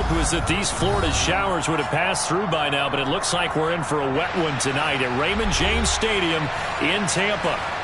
hope was that these Florida showers would have passed through by now, but it looks like we're in for a wet one tonight at Raymond James Stadium in Tampa.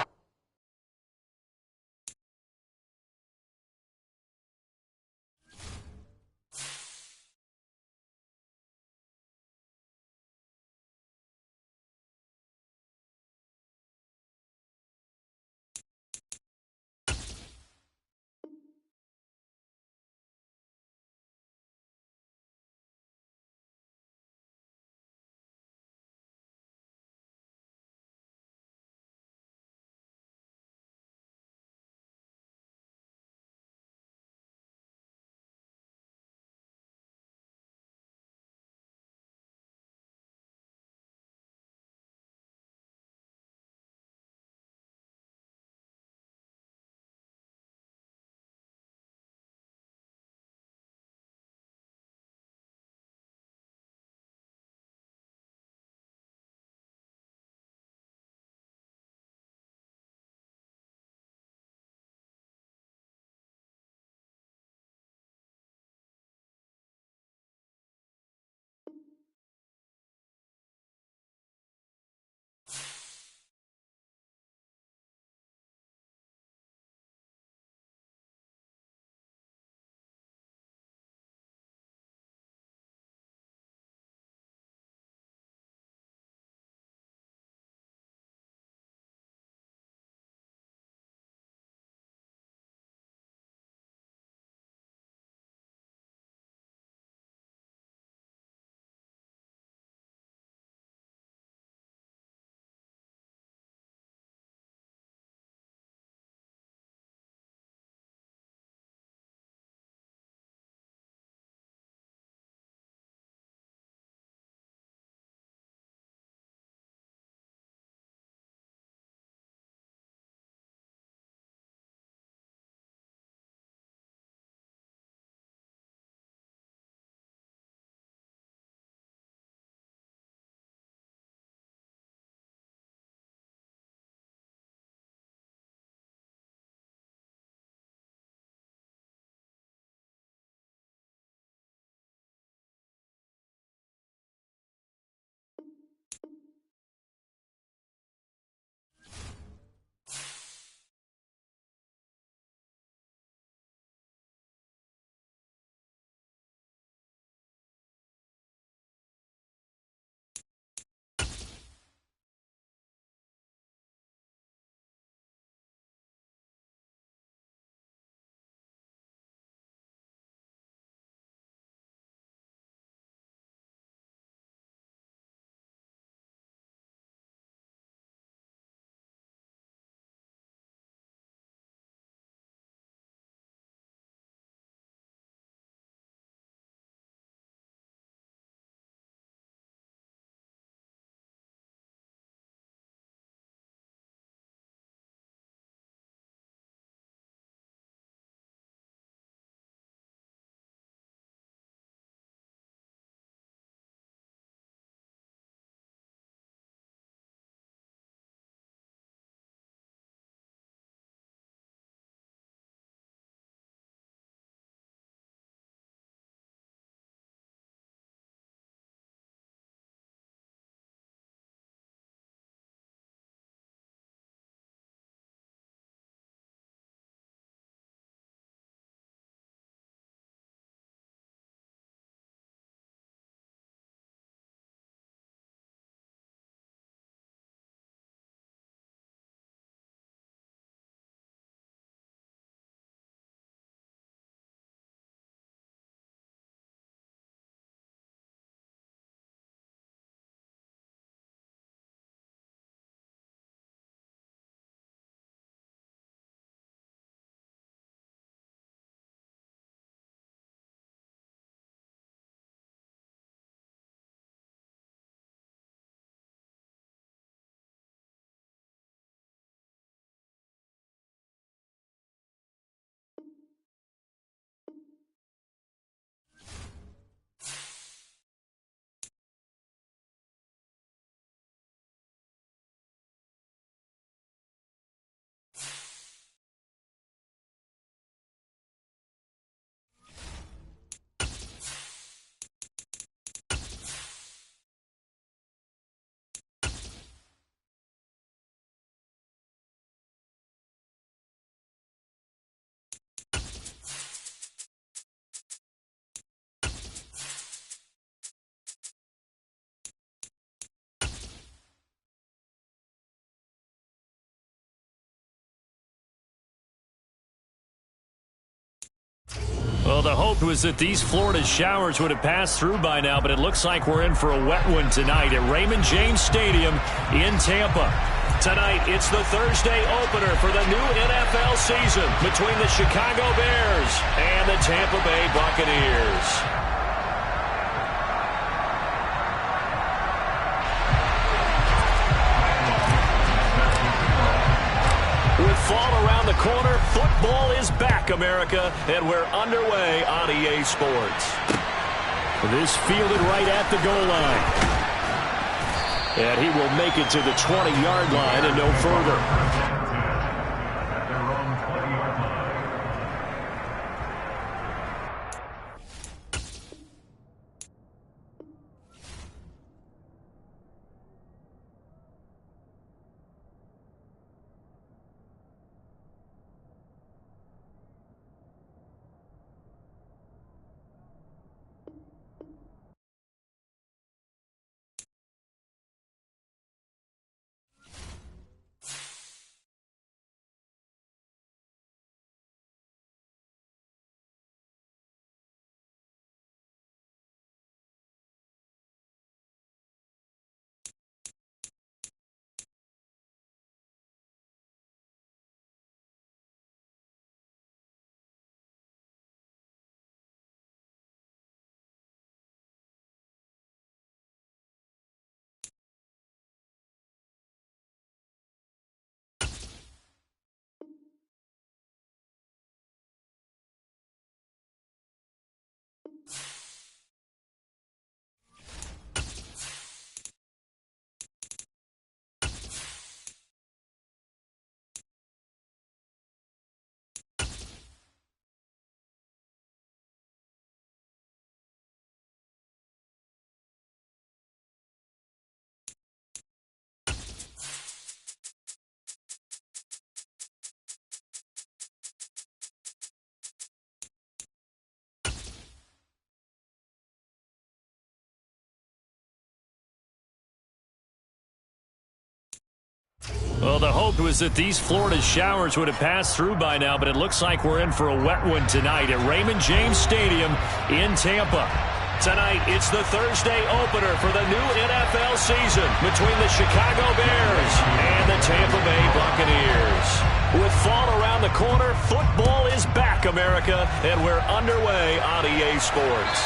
Well, the hope was that these Florida showers would have passed through by now, but it looks like we're in for a wet one tonight at Raymond James Stadium in Tampa. Tonight, it's the Thursday opener for the new NFL season between the Chicago Bears and the Tampa Bay Buccaneers. With fall around the corner, football is back, America, and we're underway on EA Sports. This fielded right at the goal line. And he will make it to the 20-yard line and no further. Well, the hope was that these Florida showers would have passed through by now, but it looks like we're in for a wet one tonight at Raymond James Stadium in Tampa. Tonight, it's the Thursday opener for the new NFL season between the Chicago Bears and the Tampa Bay Buccaneers. With fall around the corner, football is back, America, and we're underway on EA Sports.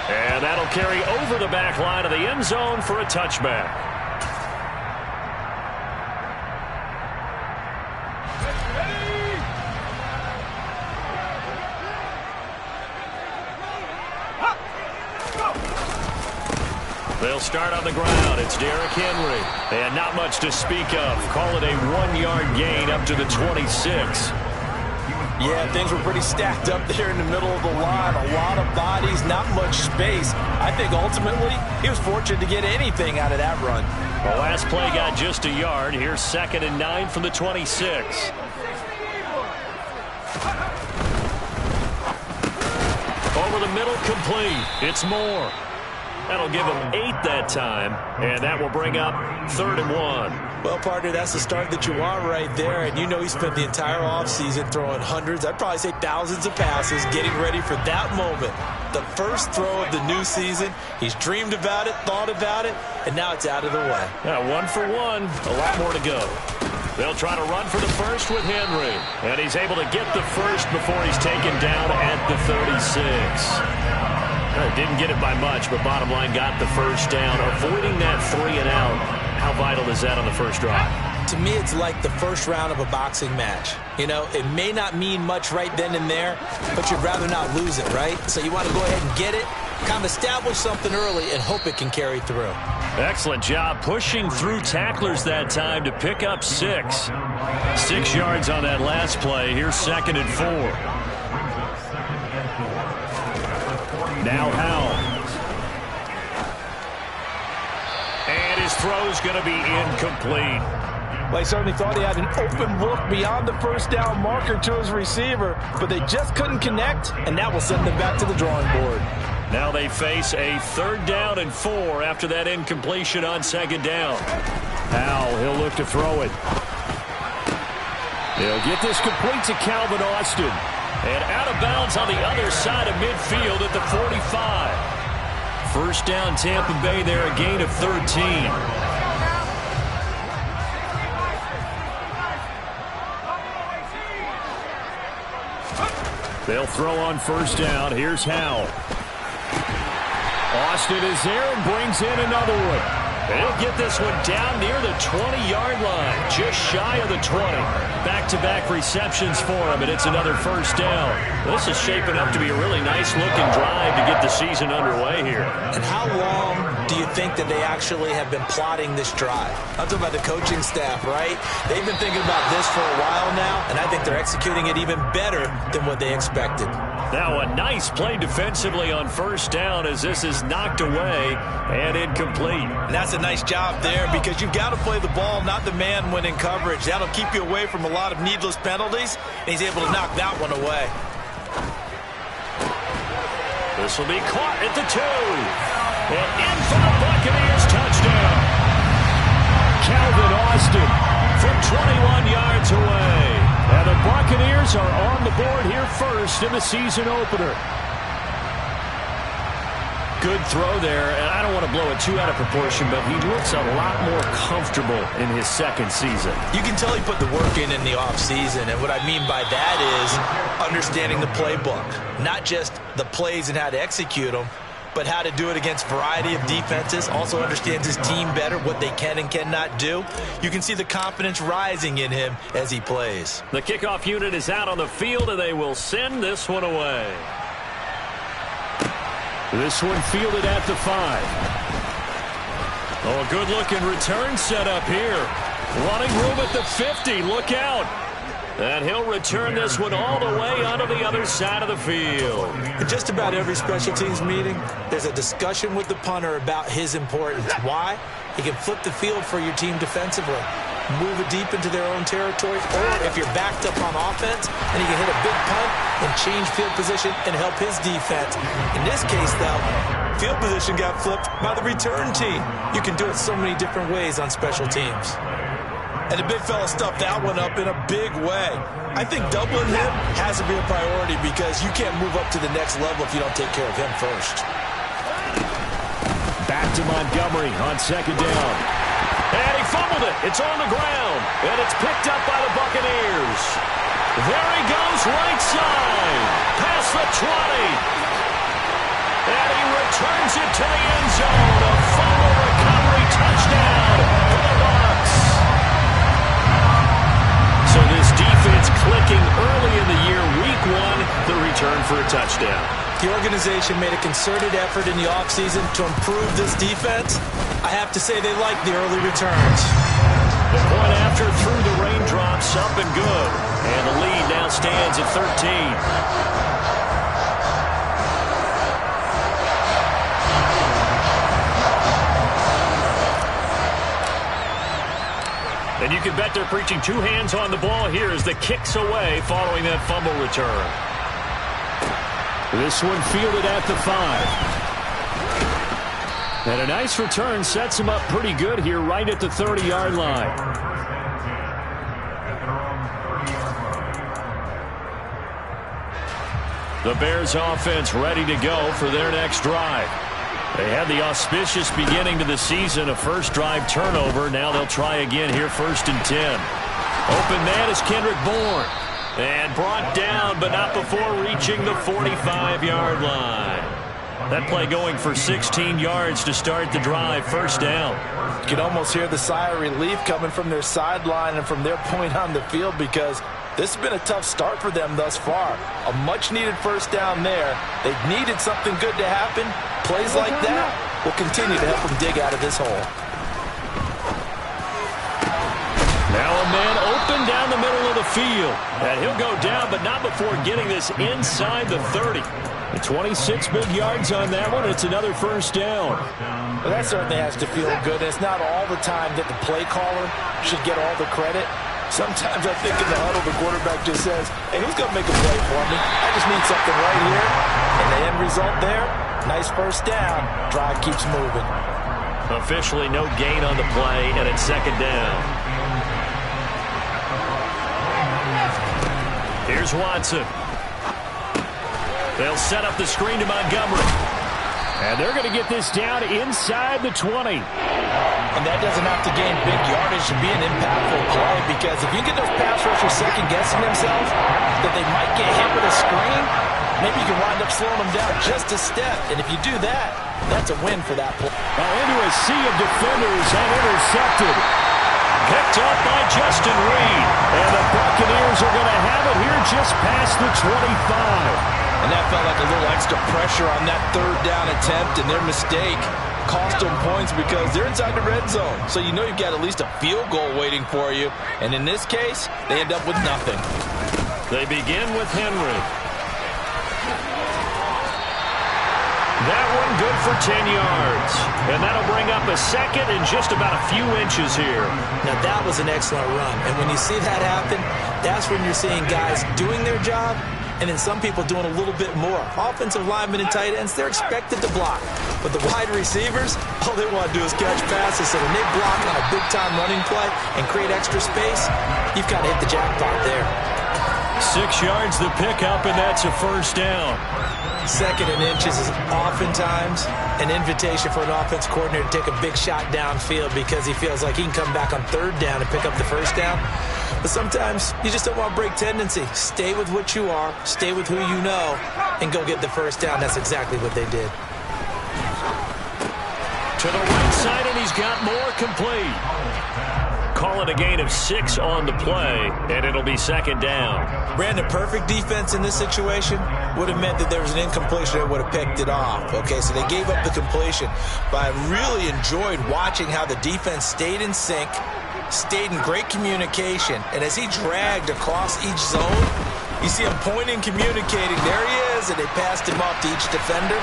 And that'll carry over the back line of the end zone for a touchback. They'll start on the ground. It's Derrick Henry. And not much to speak of. Call it a 1-yard gain up to the 26. Yeah, things were pretty stacked up there in the middle of the line. A lot of bodies, not much space. I think ultimately he was fortunate to get anything out of that run. The last play got just a yard. Here's 2nd and 9 from the 26. Over the middle, complete. It's Moore. That'll give him 8 that time, and that will bring up 3rd and 1. Well, partner, that's the start that you want right there, and you know he spent the entire offseason throwing hundreds, I'd probably say thousands of passes, getting ready for that moment. The first throw of the new season. He's dreamed about it, thought about it, and now it's out of the way. Yeah, 1 for 1, a lot more to go. They'll try to run for the first with Henry, and he's able to get the first before he's taken down at the 36. Didn't get it by much, but bottom line got the first down. Avoiding that 3 and out, how vital is that on the first drive? To me, it's like the first round of a boxing match. You know, it may not mean much right then and there, but you'd rather not lose it, right? So you want to go ahead and get it, kind of establish something early, and hope it can carry through. Excellent job pushing through tacklers that time to pick up 6. 6 yards on that last play. Here's 2nd and 4. Now Howell. And his throw's going to be incomplete. Well, he certainly thought he had an open look beyond the first down marker to his receiver, but they just couldn't connect, and that will send them back to the drawing board. Now they face a 3rd down and 4 after that incompletion on 2nd down. Howell, he'll look to throw it. He'll get this complete to Calvin Austin. And out of bounds on the other side of midfield at the 45. First down, Tampa Bay there, a gain of 13. They'll throw on first down. Here's Howell. Austin is there and brings in another one. And he'll get this one down near the 20-yard line, just shy of the 20. Back-to-back receptions for him, and it's another first down. This is shaping up to be a really nice-looking drive to get the season underway here. And how long do you think that they actually have been plotting this drive? I'm talking about the coaching staff, right? They've been thinking about this for a while now, and I think they're executing it even better than what they expected. Now a nice play defensively on first down as this is knocked away and incomplete. And that's a nice job there because you've got to play the ball, not the man when in coverage. That'll keep you away from a lot of needless penalties, and he's able to knock that one away. This will be caught at the 2. And in for the Buccaneers touchdown. Calvin Austin from 21 yards away. And the Buccaneers are on the board here first in the season opener. Good throw there, and I don't want to blow it too out of proportion, but he looks a lot more comfortable in his second season. You can tell he put the work in the offseason, and what I mean by that is understanding the playbook. Not just the plays and how to execute them, but how to do it against a variety of defenses. Also understands his team better, what they can and cannot do. You can see the confidence rising in him as he plays. The kickoff unit is out on the field, and they will send this one away. This one fielded at the 5. Oh, a good-looking return set up here. Running room at the 50. Look out. And he'll return this one all the way onto the other side of the field. In just about every special teams meeting, there's a discussion with the punter about his importance. Why? He can flip the field for your team defensively, move it deep into their own territory, or if you're backed up on offense, and he can hit a big punt and change field position and help his defense. In this case, though, field position got flipped by the return team. You can do it so many different ways on special teams. And the big fella stuffed that one up in a big way. I think doubling him has to be a priority because you can't move up to the next level if you don't take care of him first. Back to Montgomery on second down. And he fumbled it. It's on the ground. And it's picked up by the Buccaneers. There he goes, right side. Past the 20. And he returns it to the end zone. A fumble recovery touchdown for the Bucs. So this defense clicking early in the year, week 1, the return for a touchdown. The organization made a concerted effort in the offseason to improve this defense. I have to say they like the early returns. The point after through the raindrops, up and good. And the lead now stands at 13. And you can bet they're preaching 2 hands on the ball here as the kick's away following that fumble return. This one fielded at the 5. And a nice return sets him up pretty good here right at the 30-yard line. The Bears offense ready to go for their next drive. They had the auspicious beginning to the season, a first drive turnover. Now they'll try again here, 1st and 10. Open man is Kendrick Bourne. And brought down, but not before reaching the 45-yard line. That play going for 16 yards to start the drive, first down. You can almost hear the sigh of relief coming from their sideline and from their point on the field because this has been a tough start for them thus far. A much-needed first down there. They've needed something good to happen. Plays like that will continue to help them dig out of this hole. Now a man open down the middle of the field. And he'll go down, but not before getting this inside the 30. The 26 big yards on that one. It's another first down. Well, that certainly has to feel good. It's not all the time that the play caller should get all the credit. Sometimes I think in the huddle, the quarterback just says, hey, who's going to make a play for me? I just need something right here. And the end result there, nice first down. Drive keeps moving. Officially no gain on the play, and it's second down. Here's Watson. They'll set up the screen to Montgomery. And they're going to get this down inside the 20. And that doesn't have to gain big yardage to be an impactful play, because if you get those pass rushers second-guessing themselves that they might get hit with a screen, maybe you can wind up slowing them down just a step. And if you do that, that's a win for that play. Now into a sea of defenders and intercepted. Picked up by Justin Reed. And the Buccaneers are going to have it here just past the 25. And that felt like a little extra pressure on that third down attempt, and their mistake cost them points because they're inside the red zone. So you know you've got at least a field goal waiting for you. And in this case, they end up with nothing. They begin with Henry. That one good for 10 yards. And that'll bring up a second and just about a few inches here. Now that was an excellent run. And when you see that happen, that's when you're seeing guys doing their job, and then some people doing a little bit more. Offensive linemen and tight ends, they're expected to block. But the wide receivers, all they want to do is catch passes. So when they block on a big-time running play and create extra space, you've kind of hit the jackpot there. 6 yards the pickup, and that's a first down. Second and inches is oftentimes an invitation for an offense coordinator to take a big shot downfield because he feels like he can come back on third down and pick up the first down. But sometimes you just don't want to break tendency. Stay with what you are, stay with who you know, and go get the first down. That's exactly what they did. To the right side, and he's got more complete. Call it a gain of 6 on the play, and it'll be second down. Brandon, perfect defense in this situation would have meant that there was an incompletion that would have picked it off. Okay, so they gave up the completion. But I really enjoyed watching how the defense stayed in sync, stayed in great communication, and as he dragged across each zone, you see him pointing, communicating. There he is, and they passed him off to each defender.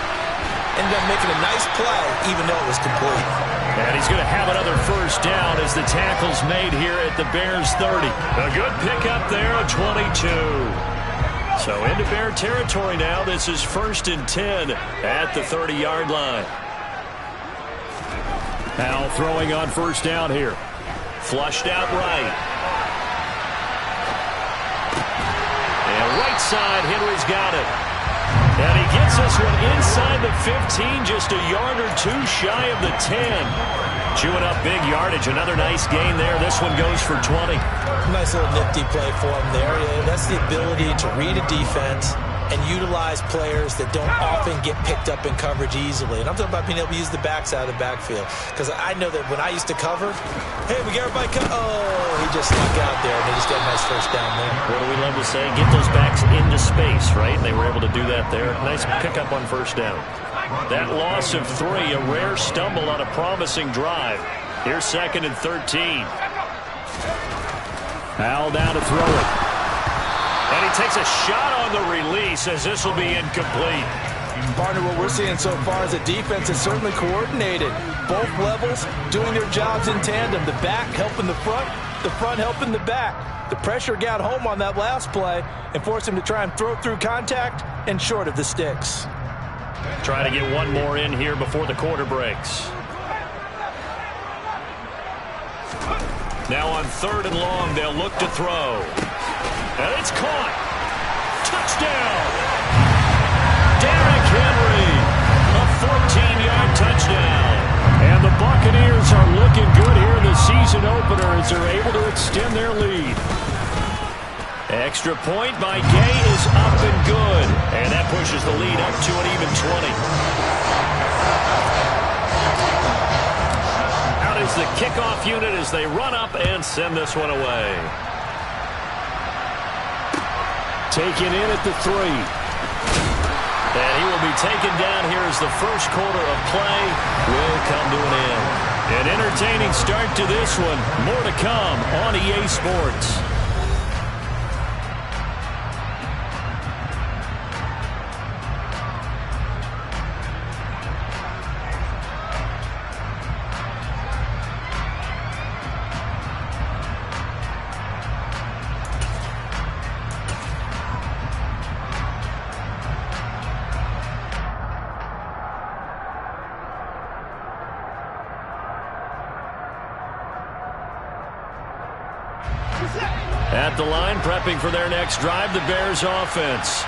Ended up making a nice play, even though it was complete. And he's going to have another first down as the tackle's made here at the Bears 30. A good pickup there, a 22. So into Bear territory now. This is 1st and 10 at the 30-yard line. Now throwing on first down here. Flushed out right. And right side, Henry's got it. And he gets this one inside the 15, just a yard or two shy of the 10. Chewing up big yardage. Another nice gain there. This one goes for 20. Nice little nifty play for him there. Yeah, that's the ability to read a defense and utilize players that don't often get picked up in coverage easily. And I'm talking about being able to use the backs out of the backfield. Because I know that when I used to cover, hey, we got everybody cut. Oh, he just snuck out there, and they just got a nice first down there. What do we love to say? Get those backs into space, right? And they were able to do that there. Nice pickup on first down. That loss of 3, a rare stumble on a promising drive. Here's 2nd and 13. Al down to throw it. And he takes a shot on the release as this will be incomplete. Partner, what we're seeing so far is a defense is certainly coordinated. Both levels doing their jobs in tandem. The back helping the front helping the back. The pressure got home on that last play and forced him to try and throw through contact and short of the sticks. Try to get one more in here before the quarter breaks. Now on 3rd and long, they'll look to throw. And it's caught. Touchdown. Derrick Henry. A 14-yard touchdown. And the Buccaneers are looking good here in the season opener as they're able to extend their lead. Extra point by Gay is up and good. And that pushes the lead up to an even 20. Out is the kickoff unit as they run up and send this one away. Taken in at the 3. And he will be taken down here as the first quarter of play will come to an end. An entertaining start to this one. More to come on EA Sports. At the line, prepping for their next drive, the Bears offense.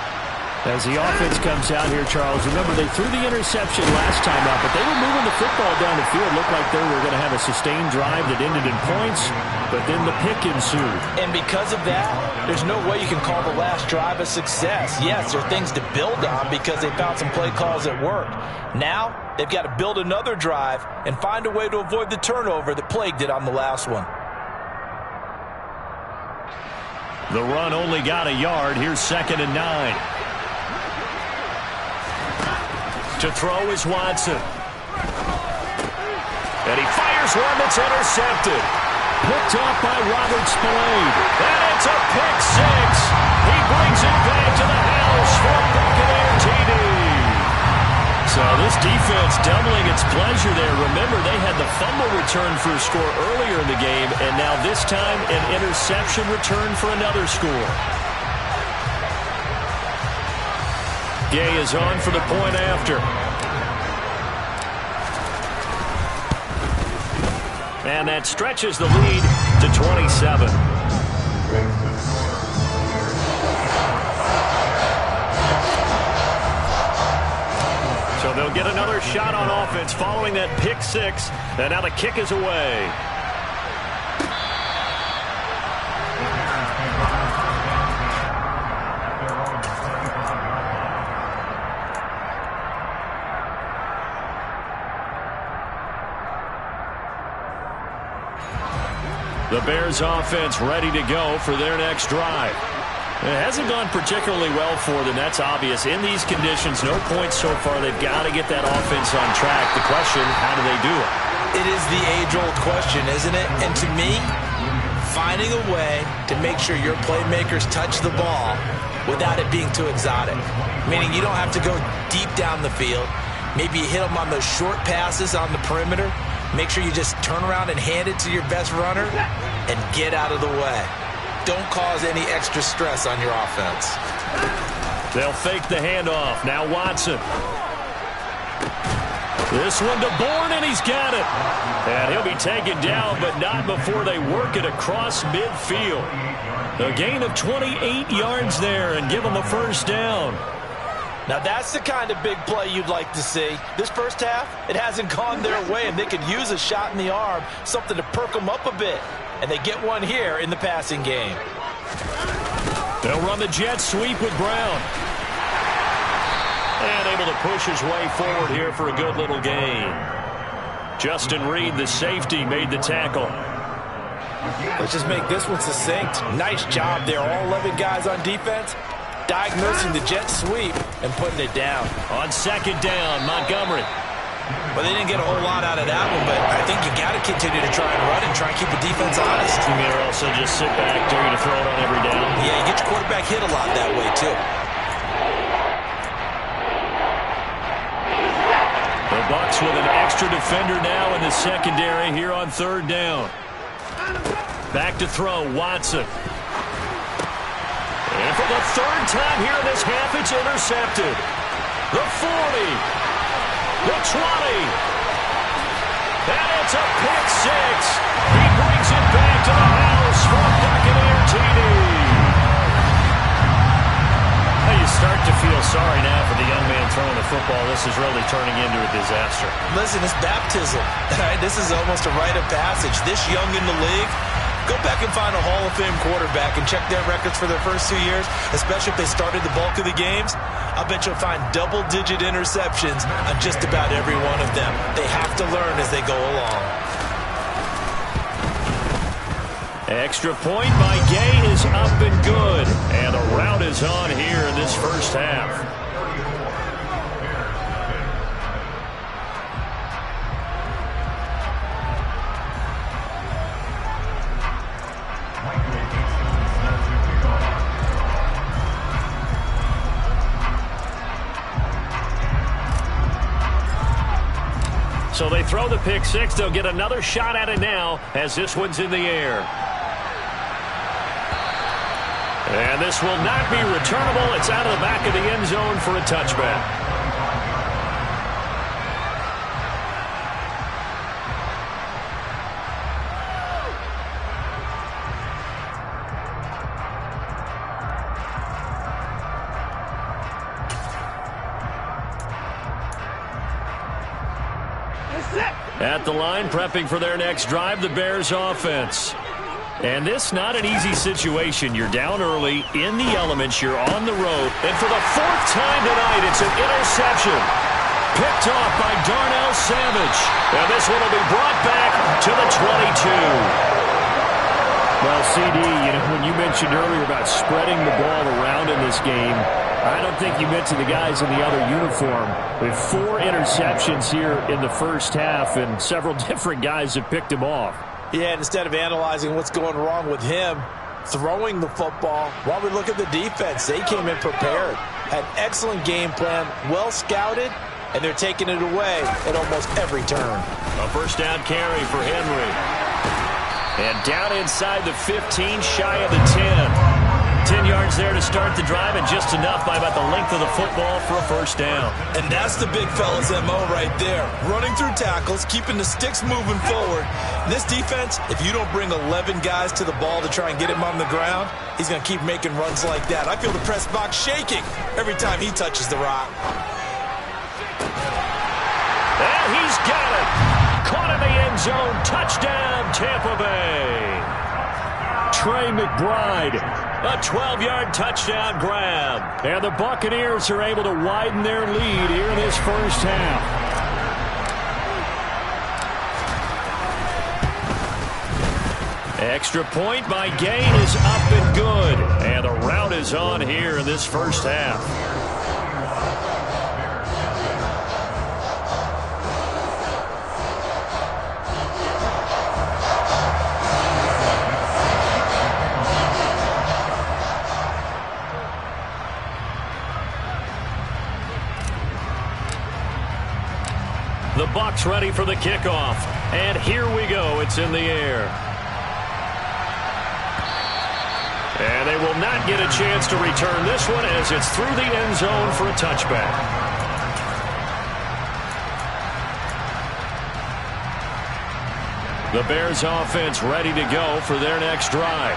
As the offense comes out here, Charles, remember they threw the interception last time out, but they were moving the football down the field. Looked like they were going to have a sustained drive that ended in points, but then the pick ensued. And because of that, there's no way you can call the last drive a success. Yes, there are things to build on because they found some play calls that worked. Now, they've got to build another drive and find a way to avoid the turnover that plagued it on the last one. The run only got a yard. Here's 2nd and 9. To throw is Watson. And he fires one that's intercepted. Picked off by Robert Spillane. And it's a pick six. He brings it back to the house for a Buccaneer TD. So this defense doubling its pleasure there. Remember, they had the fumble return for a score earlier in the game, and now this time an interception return for another score. Gay is on for the point after. And that stretches the lead to 27. So they'll get another shot on offense following that pick six. And now the kick is away. The Bears offense ready to go for their next drive. It hasn't gone particularly well for them. That's obvious. In these conditions, no points so far. They've got to get that offense on track. The question, how do they do it? It is the age-old question, isn't it? And to me, finding a way to make sure your playmakers touch the ball without it being too exotic. Meaning you don't have to go deep down the field. Maybe you hit them on those short passes on the perimeter. Make sure you just turn around and hand it to your best runner and get out of the way. Don't cause any extra stress on your offense. They'll fake the handoff. Now Watson. This one to Bourne, and he's got it. And he'll be taken down, but not before they work it across midfield. A gain of 28 yards there and give them a first down. Now that's the kind of big play you'd like to see. This first half, it hasn't gone their way, and they could use a shot in the arm, something to perk them up a bit. And they get one here in the passing game. They'll run the jet sweep with Brown. And able to push his way forward here for a good little gain. Justin Reed, the safety, made the tackle. Let's just make this one succinct. Nice job there, all 11 guys on defense. Diagnosing the jet sweep and putting it down. On 2nd down, Montgomery. Well, they didn't get a whole lot out of that one, but I think you got to continue to try and run and try and keep the defense honest. You may also just sit back, dare you to throw it on every down. Yeah, you get your quarterback hit a lot that way, too. The Bucs with an extra defender now in the secondary here on 3rd down. Back to throw, Watson. And for the 3rd time here in this half, it's intercepted. The 40. The 20. And it's a pick six. He brings it back to the house for a Buccaneer TD. You start to feel sorry now for the young man throwing the football. This is really turning into a disaster. Listen, it's baptism. This is almost a rite of passage. This young in the league, go back and find a Hall of Fame quarterback and check their records for their first 2 years, especially if they started the bulk of the games. I bet you'll find double-digit interceptions on just about every one of them. They have to learn as they go along. Extra point by Gay is up and good. And the route is on here in this first half. So they throw the pick six. They'll get another shot at it now as this one's in the air. And this will not be returnable. It's out of the back of the end zone for a touchback. At the line, prepping for their next drive, the Bears offense. And this not an easy situation. You're down early, in the elements, you're on the road. And for the fourth time tonight, it's an interception. Picked off by Darnell Savage. And this one will be brought back to the 22. Well, CD, when you mentioned earlier about spreading the ball around in this game, I don't think you mentioned the guys in the other uniform. With 4 interceptions here in the first half, and several different guys have picked him off. Yeah, instead of analyzing what's going wrong with him, throwing the football, while we look at the defense, they came in prepared. Had excellent game plan, well scouted, and they're taking it away at almost every turn. A first down carry for Henry. And down inside the 15, shy of the 10. 10 yards there to start the drive, and just enough by about the length of the football for a first down. And that's the big fella's MO right there. Running through tackles, keeping the sticks moving forward. And this defense, if you don't bring 11 guys to the ball to try and get him on the ground, he's going to keep making runs like that. I feel the press box shaking every time he touches the rock. And he's got it. Caught in the end zone. Touchdown, Tampa Bay. Trey McBride, a 12-yard touchdown grab. And the Buccaneers are able to widen their lead here in this first half. Extra point by Gain is up and good. And the route is on here in this first half. The Bucs ready for the kickoff. And here we go. It's in the air. And they will not get a chance to return this one as it's through the end zone for a touchback. The Bears offense ready to go for their next drive.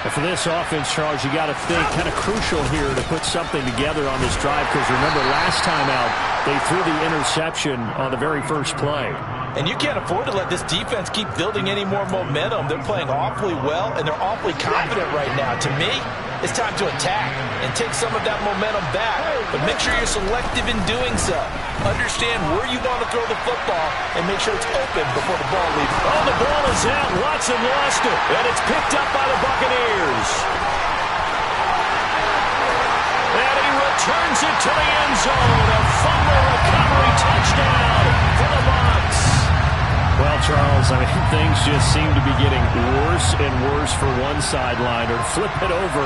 And for this offense, Charles, you got to think kind of crucial here to put something together on this drive, because remember last time out they threw the interception on the very first play. And you can't afford to let this defense keep building any more momentum. They're playing awfully well, and they're awfully confident right now. To me, it's time to attack and take some of that momentum back. But make sure you're selective in doing so. Understand where you want to throw the football and make sure it's open before the ball leaves. Oh, the ball is out. Watson lost it, and it's picked up by the Buccaneers. And he returns it to the end zone. A fumble recovery touchdown for the Bucs. Well, Charles, I mean, things just seem to be getting worse and worse for one sideline. Or flip it over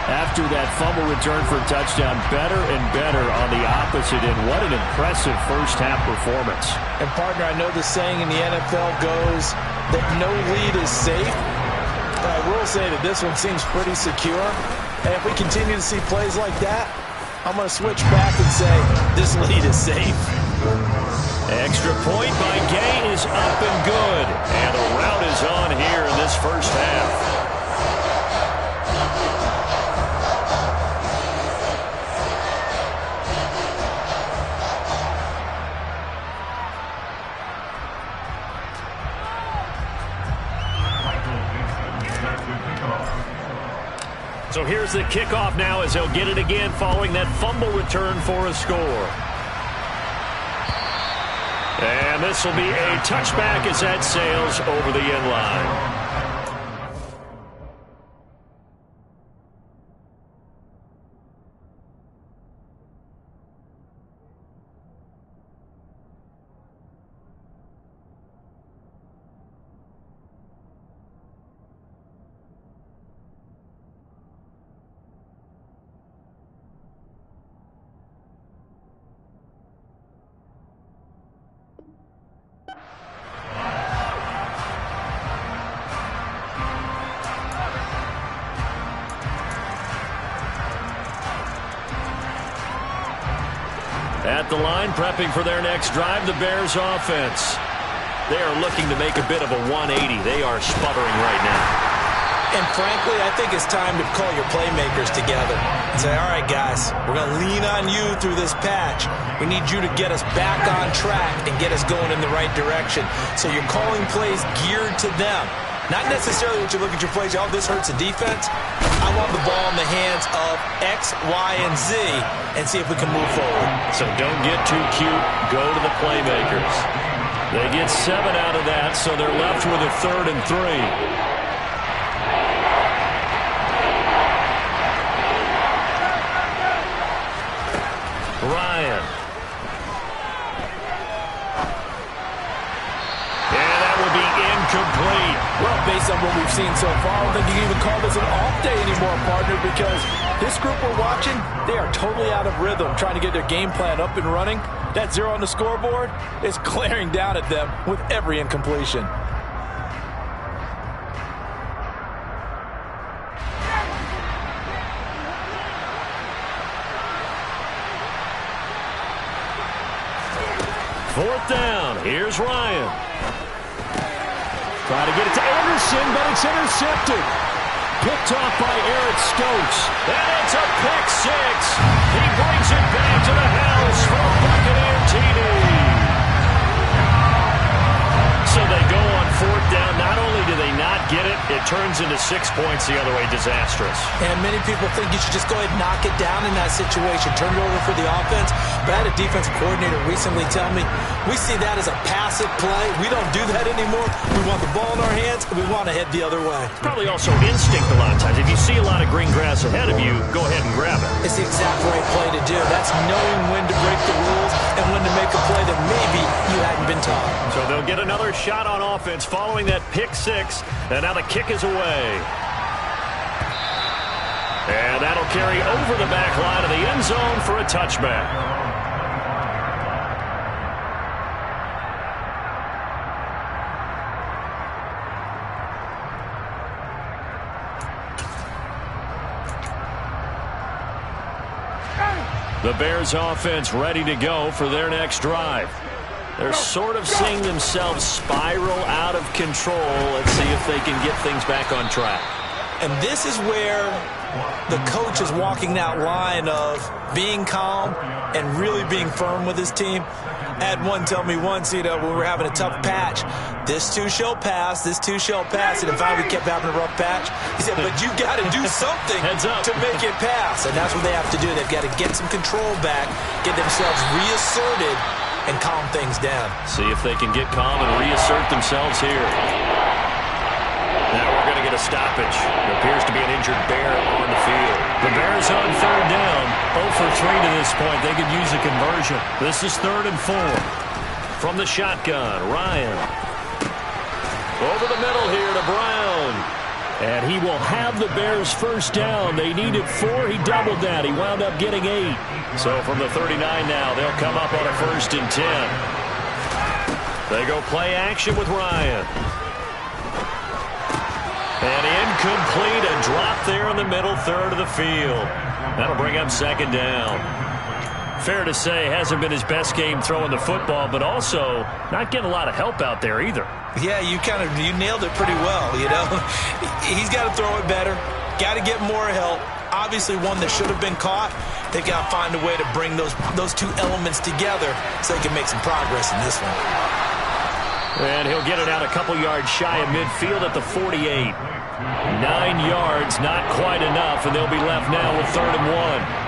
after that fumble return for a touchdown. Better and better on the opposite end. What an impressive first-half performance. And, partner, I know the saying in the NFL goes that no lead is safe. But I will say that this one seems pretty secure. And if we continue to see plays like that, I'm going to switch back and say this lead is safe. Extra point by Gay is up and good. And the route is on here in this first half. So here's the kickoff now as they'll get it again following that fumble return for a score. And this will be a touchback as that sails over the end line. At the line, prepping for their next drive, the Bears offense. They are looking to make a bit of a 180. They are sputtering right now. And frankly, I think it's time to call your playmakers together and say, all right, guys, we're going to lean on you through this patch. We need you to get us back on track and get us going in the right direction. So you're calling plays geared to them. Not necessarily what you look at your plays, oh, this hurts the defense. I want the ball in the hands of X, Y, and Z and see if we can move forward. So don't get too cute. Go to the playmakers. They get 7 out of that, so they're left with a 3rd and 3. Ryan. And that will be incomplete. Well, based on what we've seen so far, I don't think you can even call this an off day anymore, partner, because this group we're watching, they are totally out of rhythm, trying to get their game plan up and running. That 0 on the scoreboard is glaring down at them with every incompletion. Fourth down. Here's Ryan. Try to get it to Anderson, but it's intercepted. Picked off by Eric Stokes. And it's a pick 6. He brings it back to the house for a Buccaneer TD. So they go on 4th down. Not only do they not get it, it turns into 6 points the other way. Disastrous. And many people think you should just go ahead and knock it down in that situation. Turn it over for the offense. But I had a defensive coordinator recently tell me, we see that as a passive play. We don't do that anymore. We want the ball in our hands, and we want to head the other way. Probably also instinct a lot of times. If you see a lot of green grass ahead of you, go ahead and grab it. It's the exact right play to do. That's knowing when to break the rules and when to make a play that maybe you hadn't been taught. So they'll get another shot on offense following that pick 6, and now the kick is away. And that'll carry over the back line of the end zone for a touchback. The Bears offense ready to go for their next drive. They're sort of seeing themselves spiral out of control. Let's see if they can get things back on track. And this is where the coach is walking that line of being calm and really being firm with his team. I had one tell me once, when we were having a tough patch, this too shall pass, this too shall pass. And if I kept having a rough patch, he said, but you got to do something to make it pass. And that's what they have to do. They've got to get some control back, get themselves reasserted, and calm things down. See if they can get calm and reassert themselves here. Now we're going to get a stoppage. There appears to be an injured Bear on the field. The Bears on 3rd down. 0 for 3 to this point. They could use a conversion. This is 3rd and 4. From the shotgun, Ryan. Over the middle here to Brown. And he will have the Bears first down. They needed 4. He doubled that. He wound up getting 8. So from the 39 now, they'll come up on a 1st and 10. They go play action with Ryan. And incomplete, a drop there in the middle 3rd of the field. That'll bring up 2nd down. Fair to say, hasn't been his best game throwing the football, but also not getting a lot of help out there either. Yeah, you nailed it pretty well, He's got to throw it better, got to get more help. Obviously one that should have been caught. They've got to find a way to bring those two elements together so they can make some progress in this one. And he'll get it out a couple yards shy of midfield at the 48. 9 yards, not quite enough, and they'll be left now with 3rd and 1.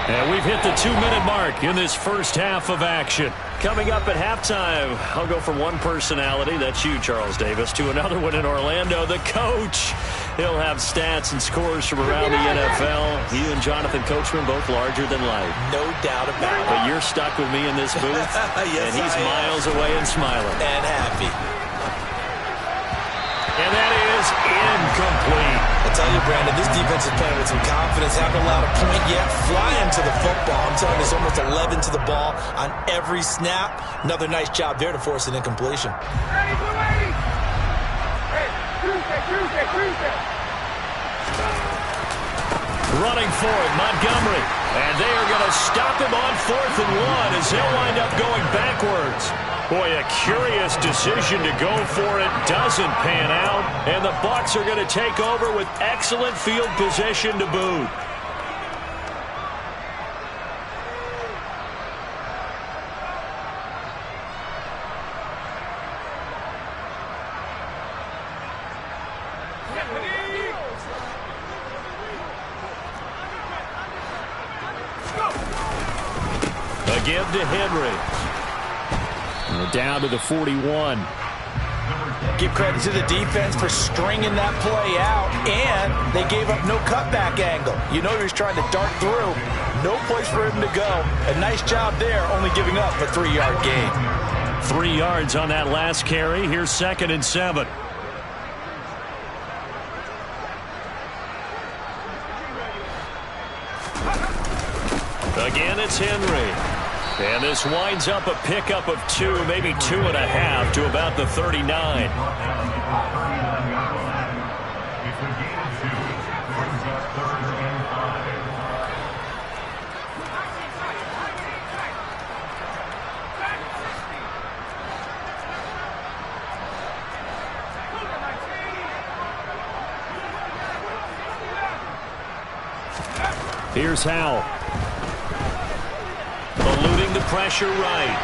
And we've hit the 2-minute mark in this first half of action. Coming up at halftime, I'll go from one personality, that's you, Charles Davis, to another one in Orlando, the coach. He'll have stats and scores from around the NFL. You and Jonathan Coachman, both larger than life. No doubt about it. But you're stuck with me in this booth, yes, and he's miles away and smiling. And happy. And that is incomplete. I tell you, Brandon, this defense is playing with some confidence. Haven't allowed a point yet. Flying to the football. I'm telling you, it's almost 11 to the ball on every snap. Another nice job there to force an incompletion. Running for it, Montgomery. And they are going to stop him on 4th and 1 as they'll wind up going backwards. Boy, a curious decision to go for it. Doesn't pan out. And the Bucs are going to take over with excellent field position to boot. A give to Henry. We're down to the 41. Give credit to the defense for stringing that play out, and they gave up no cutback angle. You know he was trying to dart through. No place for him to go. A nice job there, only giving up a 3-yard gain. 3 yards on that last carry. Here's 2nd and 7. Again, it's Henry. And this winds up a pickup of 2, maybe 2.5 to about the 39. Here's Howell. Eluding the pressure right.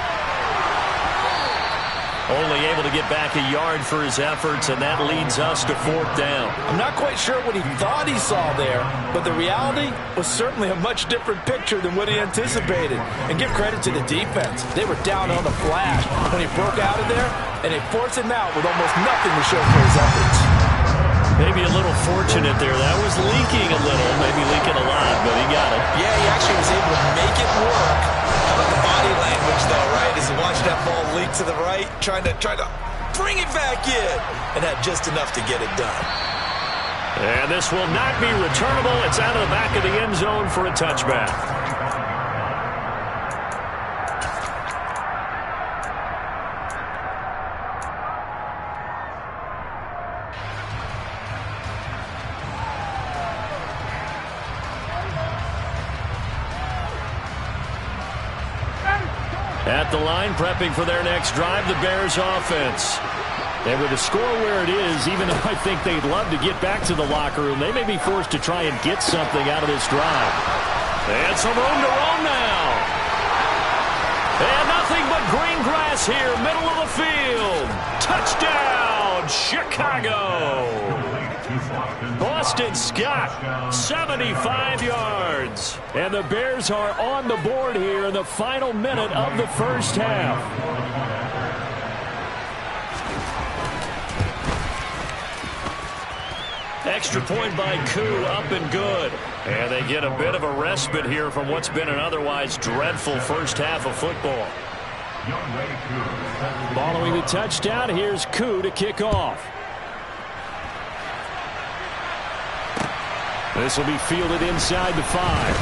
Only able to get back a yard for his efforts, and that leads us to 4th down. I'm not quite sure what he thought he saw there, but the reality was certainly a much different picture than what he anticipated. And give credit to the defense. They were down on the flash when he broke out of there, and they forced him out with almost nothing to show for his efforts. Maybe a little fortunate there. That was leaking a little, maybe leaking a lot, but he got it. Yeah, he actually was able to make it work. How about the body language, though, right? As he watched that ball leak to the right, trying to bring it back in, and had just enough to get it done. And this will not be returnable. It's out of the back of the end zone for a touchback. At the line, prepping for their next drive, the Bears offense. And with the score where it is, even though I think they'd love to get back to the locker room, they may be forced to try and get something out of this drive. And some room to roam now. And nothing but green grass here, middle of the field. Touchdown, Chicago. Boston Scott, 75 yards. And the Bears are on the board here in the final minute of the first half. Extra point by Koo, up and good. And they get a bit of a respite here from what's been an otherwise dreadful first half of football. Following the touchdown, here's Koo to kick off. This will be fielded inside the 5.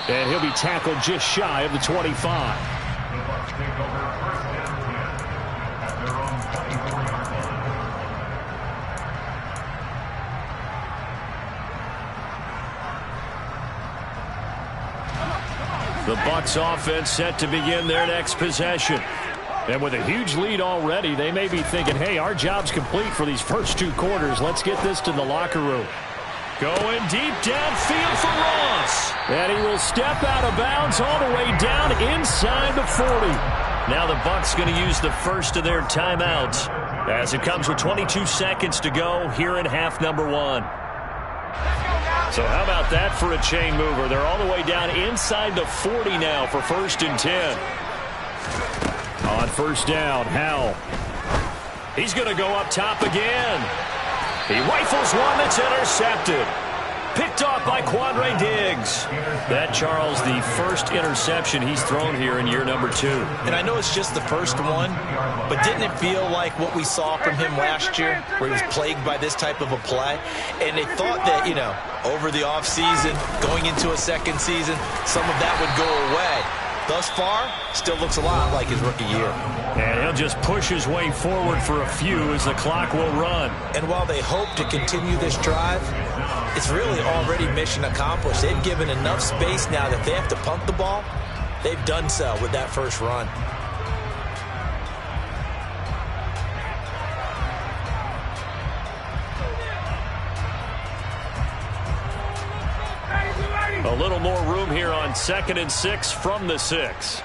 And he'll be tackled just shy of the 25. The Bucs offense set to begin their next possession. And with a huge lead already, they may be thinking, hey, our job's complete for these first 2 quarters. Let's get this to the locker room. Going deep downfield for Ross. And he will step out of bounds all the way down inside the 40. Now the Bucs going to use the first of their timeouts as it comes with 22 seconds to go here in half number 1. So how about that for a chain mover? They're all the way down inside the 40 now for 1st and 10. On 1st down, Howell. He's going to go up top again. He rifles one that's intercepted. Picked off by Quandre Diggs. That, Charles, the first interception he's thrown here in year number 2. And I know it's just the first one, but didn't it feel like what we saw from him last year, where he was plagued by this type of a play? And they thought that, over the offseason, going into a second season, some of that would go away. Thus far, still looks a lot like his rookie year. And he'll just push his way forward for a few as the clock will run. And while they hope to continue this drive, it's really already mission accomplished. They've given enough space now that they have to punt the ball. They've done so with that first run. A little more room here on 2nd and 6 from the 6.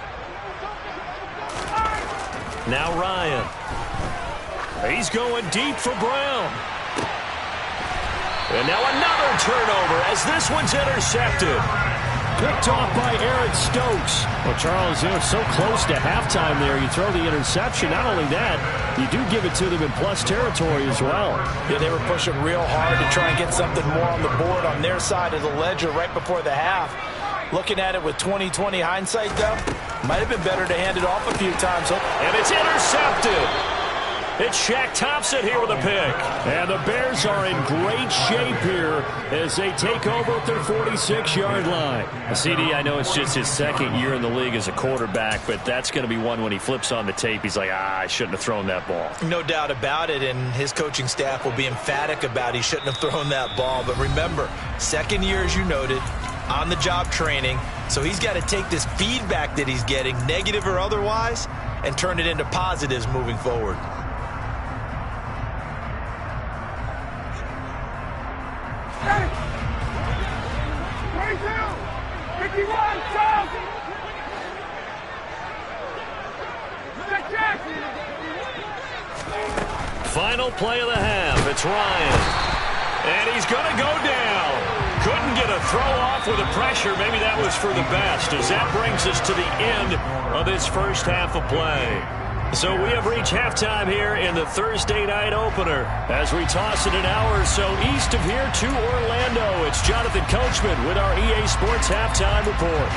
Now Ryan. He's going deep for Brown. And now another turnover as this one's intercepted. Picked off by Aaron Stokes. Well, Charles, they're so close to halftime there. You throw the interception. Not only that, you do give it to them in plus territory as well. Yeah, they were pushing real hard to try and get something more on the board on their side of the ledger right before the half. Looking at it with 20/20 hindsight, though, might have been better to hand it off a few times. And it's intercepted. It's Shaq Thompson here with a pick. And the Bears are in great shape here as they take over at their 46-yard line. CD, I know it's just his second year in the league as a quarterback, but that's going to be one when he flips on the tape. He's like, I shouldn't have thrown that ball. No doubt about it, and his coaching staff will be emphatic about he shouldn't have thrown that ball. But remember, second year, as you noted, on-the-job training, so he's got to take this feedback that he's getting, negative or otherwise, and turn it into positives moving forward. Final play of the half. It's Ryan. And he's going to go down. Couldn't get a throw off with the pressure. Maybe that was for the best, as that brings us to the end of this first half of play. So we have reached halftime here in the Thursday night opener. As we toss it an hour or so east of here to Orlando, it's Jonathan Coachman with our EA Sports Halftime Report.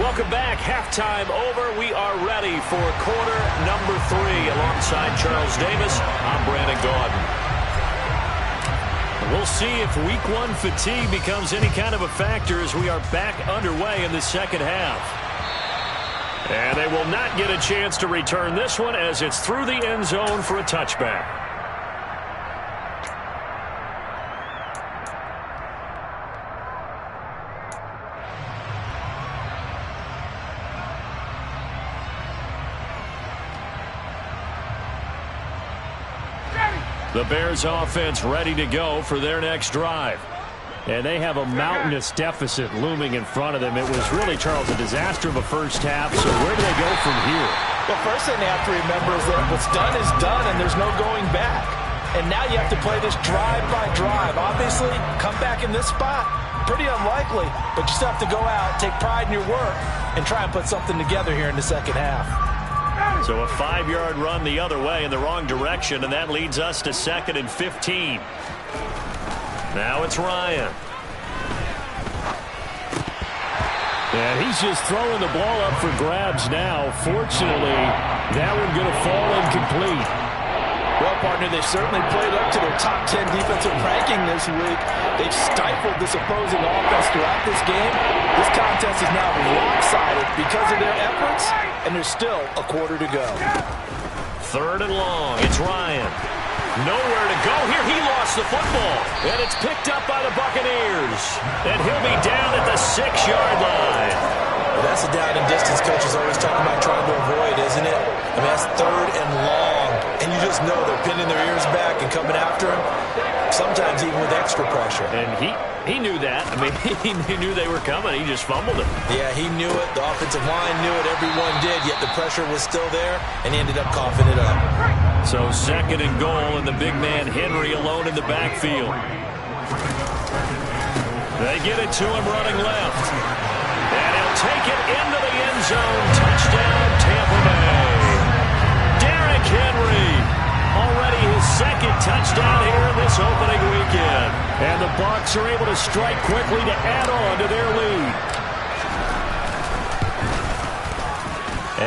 Welcome back. Halftime over. We are ready for quarter number 3. Alongside Charles Davis, I'm Brandon Gaudin. We'll see if week 1 fatigue becomes any kind of a factor as we are back underway in the second half. And they will not get a chance to return this one as it's through the end zone for a touchback. The Bears offense ready to go for their next drive. And they have a mountainous deficit looming in front of them. It was really, Charles, a disaster of a first half. So where do they go from here? Well, first thing they have to remember is that what's done is done, and there's no going back. And now you have to play this drive by drive. Obviously, come back in this spot, pretty unlikely. But you still have to go out, take pride in your work, and try and put something together here in the second half. So a 5-yard run the other way in the wrong direction, and that leads us to 2nd and 15. Now it's Ryan. And he's just throwing the ball up for grabs now. Fortunately, that one going to fall incomplete. Well, partner, they certainly played up to their top 10 defensive ranking this week. They've stifled this opposing offense throughout this game. This contest is now lopsided because of their efforts, and there's still a quarter to go. 3rd and long. It's Ryan. Nowhere to go here. He lost the football, and it's picked up by the Buccaneers. And he'll be down at the 6-yard line. Well, that's the down and distance coaches always talking about trying to avoid, isn't it? I mean, that's 3rd and long. And you just know they're pinning their ears back and coming after him, sometimes even with extra pressure. And he knew that. I mean, he knew they were coming. He just fumbled it. Yeah, he knew it. The offensive line knew it. Everyone did, yet the pressure was still there, and he ended up coughing it up. So 2nd and goal, and the big man Henry alone in the backfield. They get it to him running left. And he'll take it into the end zone. Touchdown, Tampa Bay. Derrick Henry, already his 2nd touchdown here in this opening weekend. And the Bucs are able to strike quickly to add on to their lead.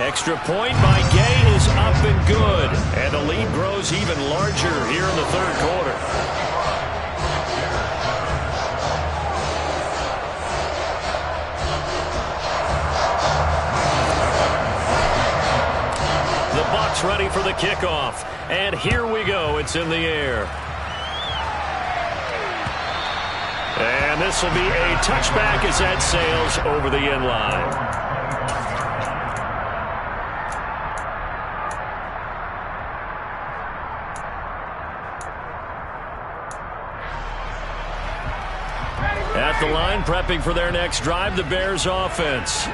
Extra point by Gay is up and good. And the lead grows even larger here in the 3rd quarter. for the kickoff. And here we go. It's in the air. And this will be a touchback as that sails over the end line. At the line, prepping for their next drive, the Bears offense.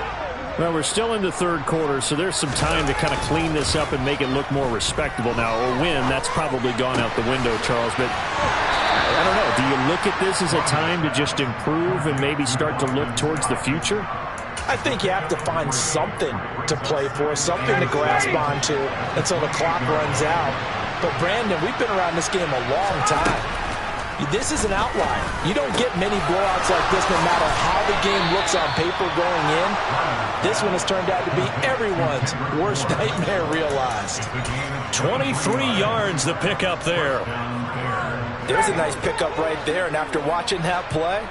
Well, we're still in the third quarter, so there's some time to kind of clean this up and make it look more respectable. Now, a win, that's probably gone out the window, Charles, but I don't know. Do you look at this as a time to just improve and maybe start to look towards the future? I think you have to find something to play for, something to grasp onto until the clock runs out. But, Brandon, we've been around this game a long time. This is an outlier. You don't get many blowouts like this no matter how the game looks on paper going in. This one has turned out to be everyone's worst nightmare realized. 23 yards the pickup there. There's a nice pickup right there, and after watching that play,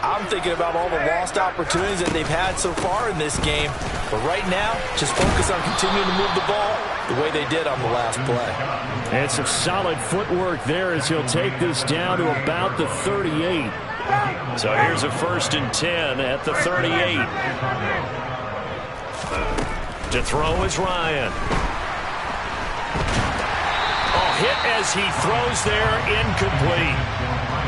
I'm thinking about all the lost opportunities that they've had so far in this game. But right now, just focus on continuing to move the ball the way they did on the last play. And some solid footwork there as he'll take this down to about the 38. So here's a 1st and 10 at the 38. To throw is Ryan. Oh, hit as he throws there, incomplete.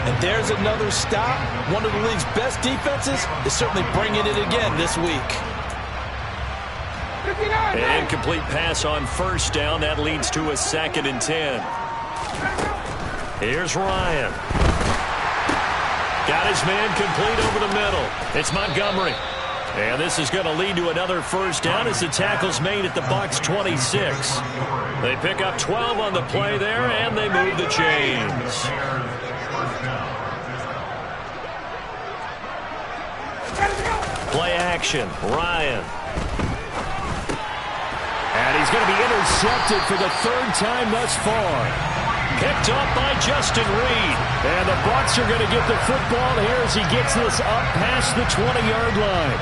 And there's another stop. One of the league's best defenses is certainly bringing it again this week. An incomplete pass on 1st down. That leads to a 2nd and 10. Here's Ryan. Got his man complete over the middle. It's Montgomery. And this is going to lead to another 1st down as the tackle's made at the Bucs 26. They pick up 12 on the play there, and they move the chains. Play action. Ryan. And he's going to be intercepted for the 3rd time thus far. Picked up by Justin Reed. And the Bucs are going to get the football here as he gets this up past the 20-yard line.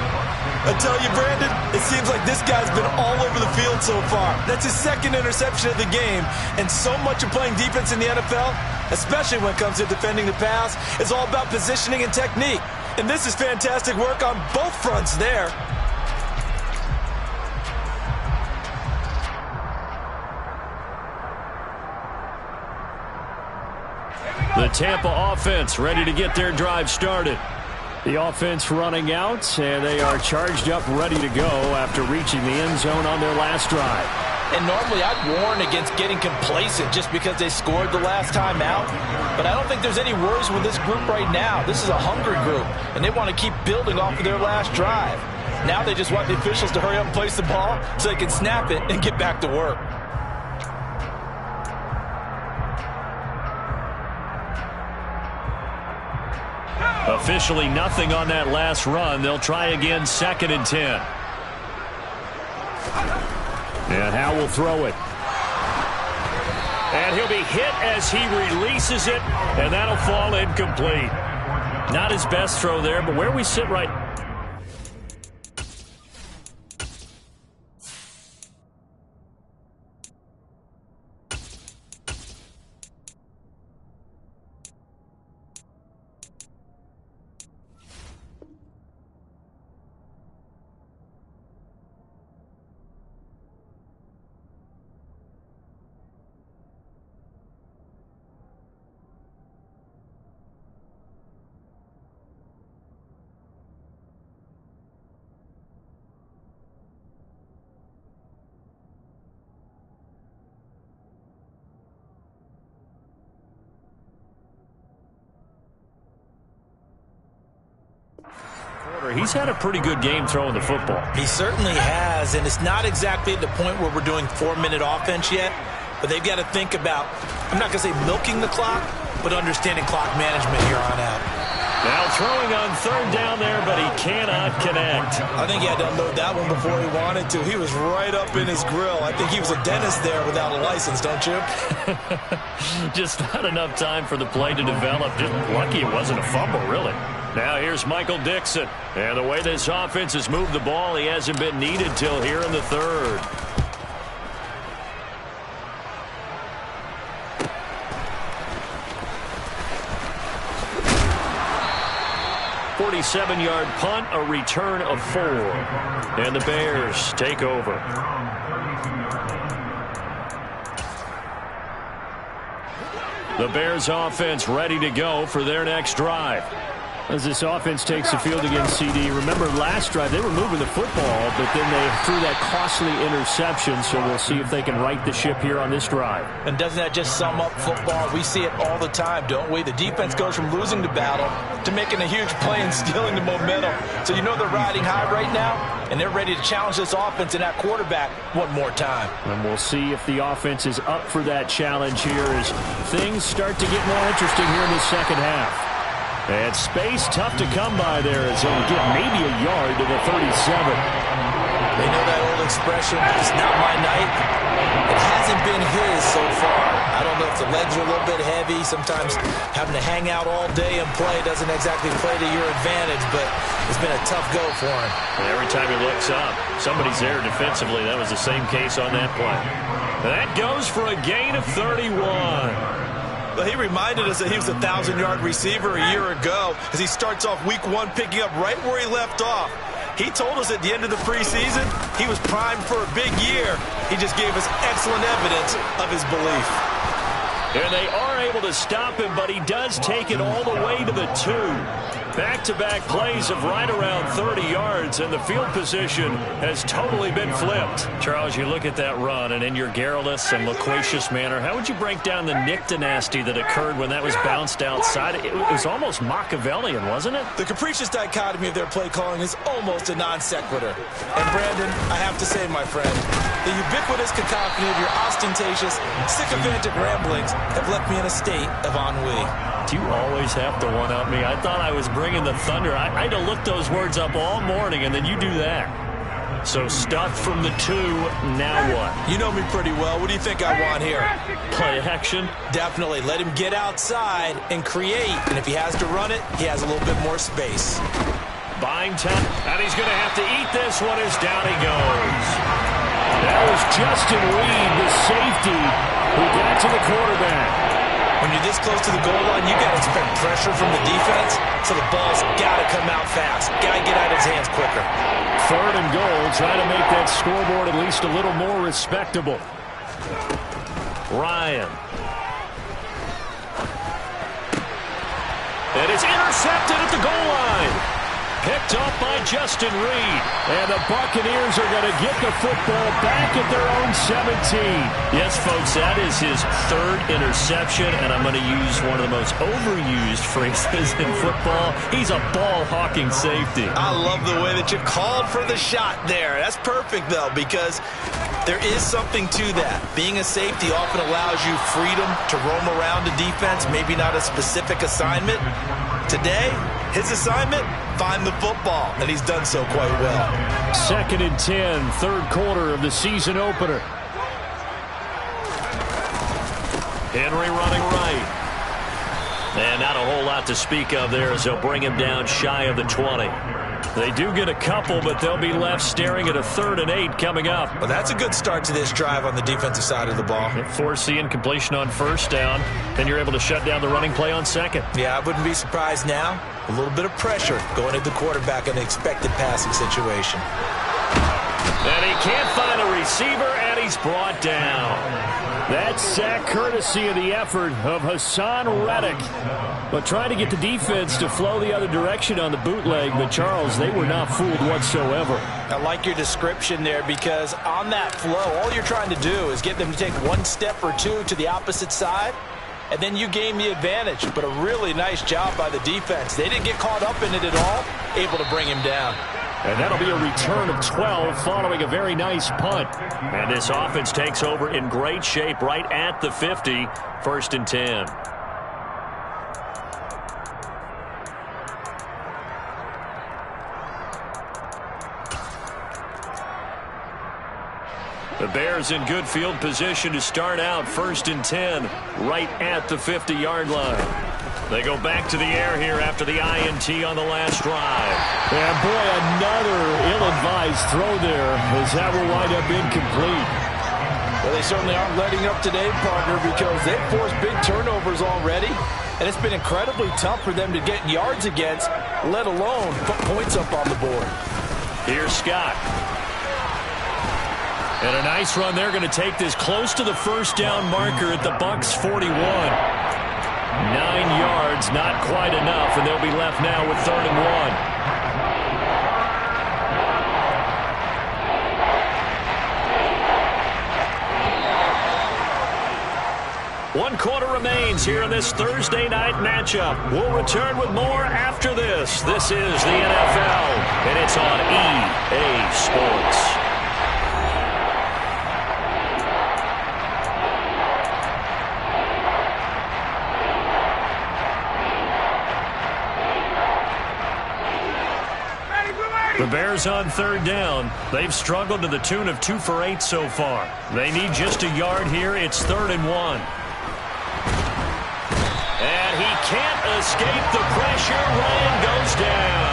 I tell you, Brandon, it seems like this guy's been all over the field so far. That's his 2nd interception of the game. And so much of playing defense in the NFL, especially when it comes to defending the pass, is all about positioning and technique. And this is fantastic work on both fronts there. The Tampa offense ready to get their drive started. The offense running out, and they are charged up, ready to go after reaching the end zone on their last drive. And normally I'd warn against getting complacent just because they scored the last time out. But I don't think there's any worries with this group right now. This is a hungry group, and they want to keep building off of their last drive. Now they just want the officials to hurry up and place the ball so they can snap it and get back to work. Officially nothing on that last run. They'll try again, 2nd and 10. And Howe will throw it. And he'll be hit as he releases it, and that'll fall incomplete. Not his best throw there, but where we sit right now. He's had a pretty good game throwing the football. He certainly has, and it's not exactly at the point where we're doing 4-minute offense yet, but they've got to think about, I'm not going to say milking the clock, but understanding clock management here on out. Now throwing on 3rd down there, but he cannot connect. I think he had to unload that one before he wanted to. He was right up in his grill. I think he was a dentist there without a license, don't you? Just not enough time for the play to develop. Just lucky it wasn't a fumble, really. Now here's Michael Dixon. And the way this offense has moved the ball, he hasn't been needed till here in the 3rd. 47-yard punt, a return of 4. And the Bears take over. The Bears offense ready to go for their next drive. As this offense takes the field against CD, remember last drive they were moving the football, but then they threw that costly interception, so we'll see if they can right the ship here on this drive. And doesn't that just sum up football? We see it all the time, don't we? The defense goes from losing the battle to making a huge play and stealing the momentum. So you know they're riding high right now, and they're ready to challenge this offense and that quarterback one more time. And we'll see if the offense is up for that challenge here as things start to get more interesting here in the second half. And space tough to come by there as they'll get maybe a yard to the 37. They know that old expression, it's not my night. It hasn't been his so far. I don't know if the legs are a little bit heavy. Sometimes having to hang out all day and play doesn't exactly play to your advantage, but it's been a tough go for him. And every time he looks up, somebody's there defensively. That was the same case on that play. That goes for a gain of 31. Well, he reminded us that he was a 1,000-yard receiver a year ago as he starts off week 1 picking up right where he left off. He told us at the end of the preseason he was primed for a big year. He just gave us excellent evidence of his belief. And they are able to stop him, but he does take it all the way to the 2. Back-to-back plays of right around 30 yards, and the field position has totally been flipped. Charles, you look at that run, and in your garrulous and loquacious manner, how would you break down the Nick dynasty that occurred when that was bounced outside? It was almost Machiavellian, wasn't it? The capricious dichotomy of their play calling is almost a non sequitur. And Brandon, I have to say, my friend, the ubiquitous cacophony of your ostentatious, sycophantic ramblings have left me in a state of ennui. Do you always have to one-up me? I thought I was bringing the thunder. I had to look those words up all morning, and then you do that. So stuff from the 2, now what? You know me pretty well. What do you think I want here? Play action? Definitely. Let him get outside and create. And if he has to run it, he has a little bit more space. Buying time. And he's going to have to eat this one as down he goes. That was Justin Reed, the safety, who got to the quarterback. When you're this close to the goal line, you got to expect pressure from the defense, so the ball's got to come out fast. Got to get out of his hands quicker. 3rd and goal, trying to make that scoreboard at least a little more respectable. Ryan. And it's intercepted at the goal line. Picked off by Justin Reed. And the Buccaneers are going to get the football back at their own 17. Yes, folks, that is his 3rd interception, and I'm going to use one of the most overused phrases in football. He's a ball-hawking safety. I love the way that you called for the shot there. That's perfect, though, because there is something to that. Being a safety often allows you freedom to roam around the defense, maybe not a specific assignment. Today, his assignment, find the football, and he's done so quite well. 2nd and 10, 3rd quarter of the season opener. Henry running right. And not a whole lot to speak of there as they'll bring him down shy of the 20. They do get a couple, but they'll be left staring at a 3rd and 8 coming up. Well, that's a good start to this drive on the defensive side of the ball. Force the incompletion on 1st down. Then you're able to shut down the running play on 2nd. Yeah, I wouldn't be surprised now. A little bit of pressure going at the quarterback in an expected passing situation. And he can't find a receiver, and he's brought down. That sack courtesy of the effort of Hassan Reddick. But trying to get the defense to flow the other direction on the bootleg. But, Charles, they were not fooled whatsoever. I like your description there because on that flow, all you're trying to do is get them to take 1 step or 2 to the opposite side, and then you gain the advantage. But a really nice job by the defense. They didn't get caught up in it at all, able to bring him down. And that'll be a return of 12 following a very nice punt. And this offense takes over in great shape right at the 50. 1st and 10. The Bears in good field position to start out. 1st and 10 right at the 50-yard line. They go back to the air here after the INT on the last drive. And boy, another ill-advised throw there as that will wind up incomplete. Well, they certainly aren't letting up today, partner, because they've forced big turnovers already, and it's been incredibly tough for them to get yards against. let alone put points up on the board. Here's Scott. And a nice run there, going to take this close to the first down marker at the Bucs 41. 9 yards, not quite enough, and they'll be left now with 3rd and 1. 1 quarter remains here in this Thursday night matchup. We'll return with more after this. This is the NFL, and it's on EA Sports. The Bears on 3rd down. They've struggled to the tune of 2 for 8 so far. They need just a yard here. It's 3rd and 1. And he can't escape the pressure. Ryan goes down.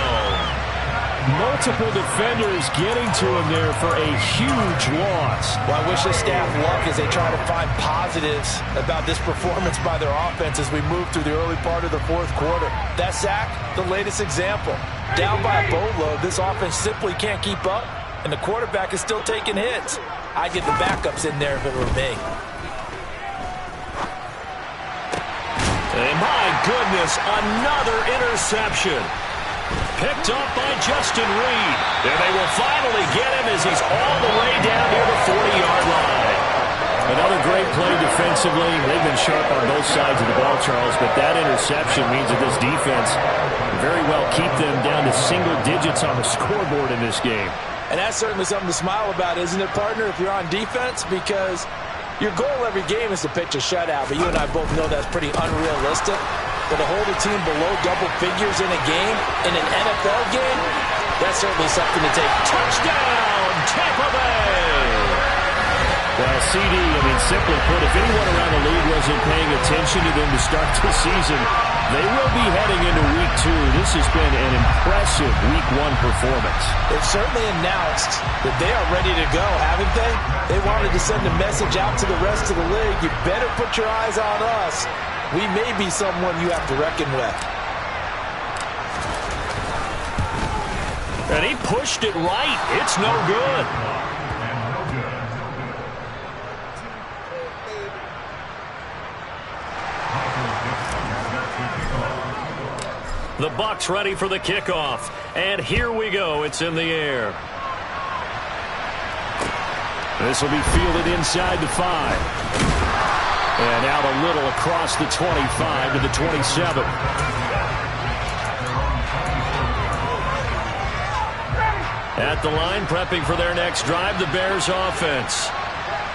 Multiple defenders getting to him there for a huge loss. Well, I wish the staff luck as they try to find positives about this performance by their offense as we move through the early part of the 4th quarter. That sack, the latest example. Down by a boatload, this offense simply can't keep up, and the quarterback is still taking hits. I'd get the backups in there if it were me. And my goodness, another interception. Picked up by Justin Reed. And they will finally get him as he's all the way down near the 40-yard line. Another great play defensively. They've been sharp on both sides of the ball, Charles, but that interception means that this defense very well keep them down to single digits on the scoreboard in this game. And that's certainly something to smile about, isn't it, partner, if you're on defense? Because your goal every game is to pitch a shutout, but you and I both know that's pretty unrealistic. But to hold a team below double figures in a game, in an NFL game, that's certainly something to take. Touchdown, Tampa Bay! Well, CD, simply put, if anyone around the league wasn't paying attention to them to start the season, they will be heading into Week 2. This has been an impressive Week 1 performance. They've certainly announced that they are ready to go, haven't they? They wanted to send a message out to the rest of the league. You better put your eyes on us. We may be someone you have to reckon with. And he pushed it right. It's no good. The Bucs ready for the kickoff. And here we go. It's in the air. This will be fielded inside the 5. And out a little across the 25 to the 27. At the line, prepping for their next drive, the Bears offense.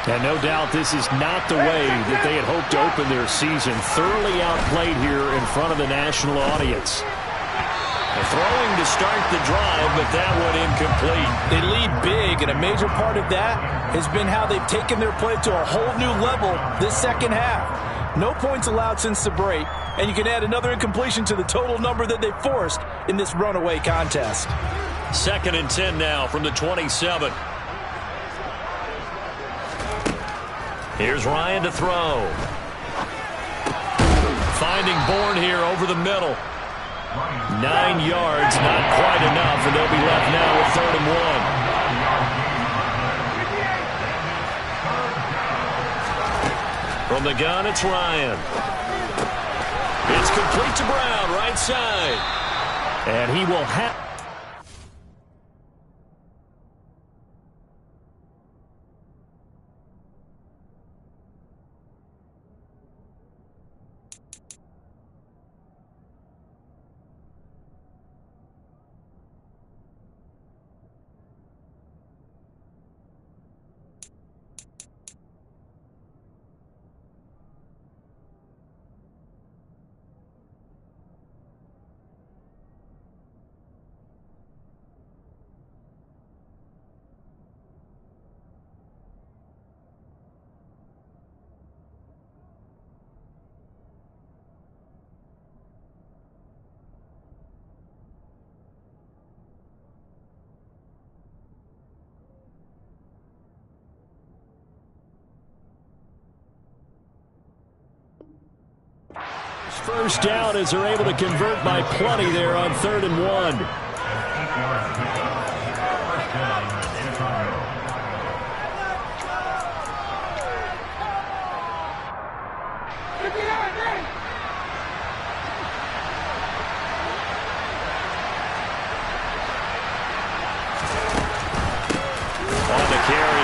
And no doubt this is not the way that they had hoped to open their season. Thoroughly outplayed here in front of the national audience. Throwing to start the drive, but that one incomplete. They lead big, and a major part of that has been how they've taken their play to a whole new level this second half. No points allowed since the break, and you can add another incompletion to the total number that they forced in this runaway contest. 2nd and 10 now from the 27. Here's Ryan to throw. Finding Bourne here over the middle. 9 yards, not quite enough, and they'll be left now with 3rd and 1. From the gun, it's Ryan. It's complete to Brown, right side. And he will have... first down as they're able to convert by plenty there on 3rd and 1.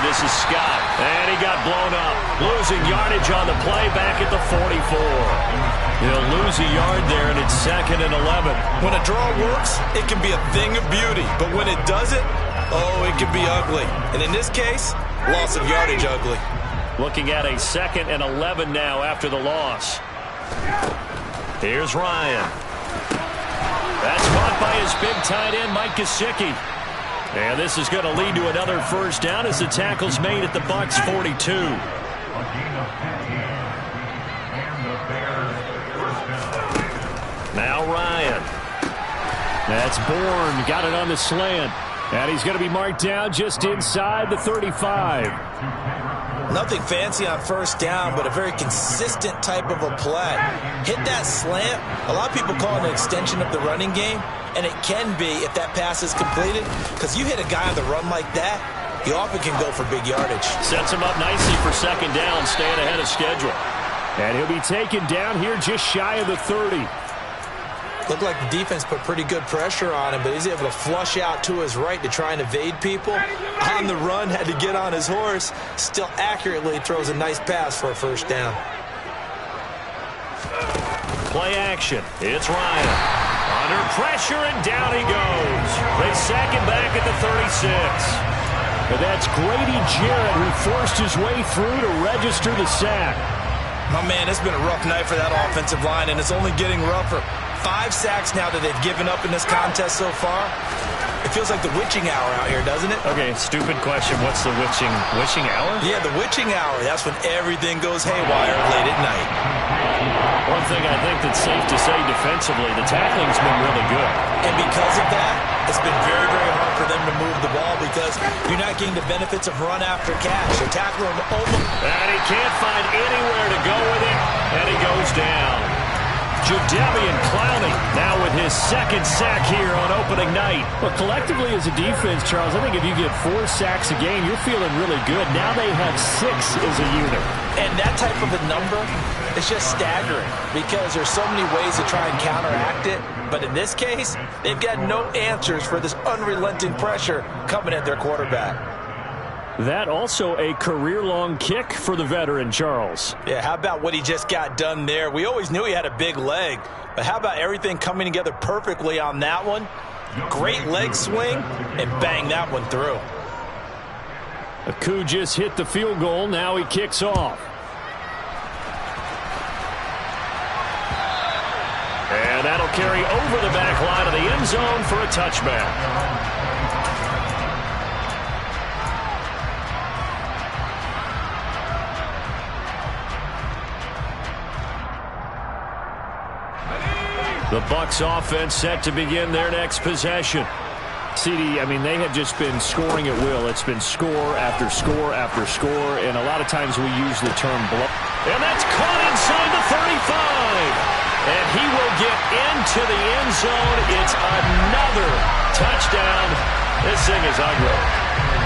This is Scott, and he got blown up. Losing yardage on the play back at the 44. He'll lose a yard there, and it's 2nd and 11. When a draw works, it can be a thing of beauty. But when it doesn't, oh, it can be ugly. And in this case, loss of yardage ugly. Looking at a 2nd and 11 now after the loss. Here's Ryan. That's caught by his big tight end, Mike Gesicki. And this is going to lead to another first down as the tackle's made at the Bucs 42. Now Ryan. That's Bourne. Got it on the slant. And he's going to be marked down just inside the 35. Nothing fancy on first down, but a very consistent type of a play. Hit that slant. A lot of people call it an extension of the running game. And it can be if that pass is completed, because you hit a guy on the run like that, he often can go for big yardage. Sets him up nicely for 2nd down, staying ahead of schedule. And he'll be taken down here just shy of the 30. Looked like the defense put pretty good pressure on him, but he's able to flush out to his right to try and evade people. On the run, had to get on his horse. Still accurately throws a nice pass for a first down. Play action. It's Ryan. Under pressure, and down he goes. They sack him back at the 36. But that's Grady Jarrett who forced his way through to register the sack. My man, it's been a rough night for that offensive line, and it's only getting rougher. 5 sacks now that they've given up in this contest so far. It feels like the witching hour out here, doesn't it? Okay, stupid question. What's the witching hour? Yeah, the witching hour. That's when everything goes haywire late at night. One thing I think that's safe to say defensively, the tackling's been really good. And because of that, it's been very, very hard for them to move the ball because you're not getting the benefits of run after catch. They're tackling almost. And he can't find anywhere to go with it, and he goes down. Jadeveon Clowney now with his 2nd sack here on opening night. But collectively as a defense, Charles, I think if you get 4 sacks a game, you're feeling really good. Now they have 6 as a unit. And that type of a number is just staggering because there's so many ways to try and counteract it. But in this case, they've got no answers for this unrelenting pressure coming at their quarterback. That also a career-long kick for the veteran, Charles. Yeah, how about what he just got done there? We always knew he had a big leg, but how about everything coming together perfectly on that one? Great leg swing, and bang that one through. Aku just hit the field goal. Now he kicks off. And that'll carry over the back line of the end zone for a touchback. The Bucs offense set to begin their next possession. CD, I mean, they have just been scoring at will. It's been score after score after score, and a lot of times we use the term blow. And that's caught inside the 35. And he will get into the end zone. It's another touchdown. This thing is ugly.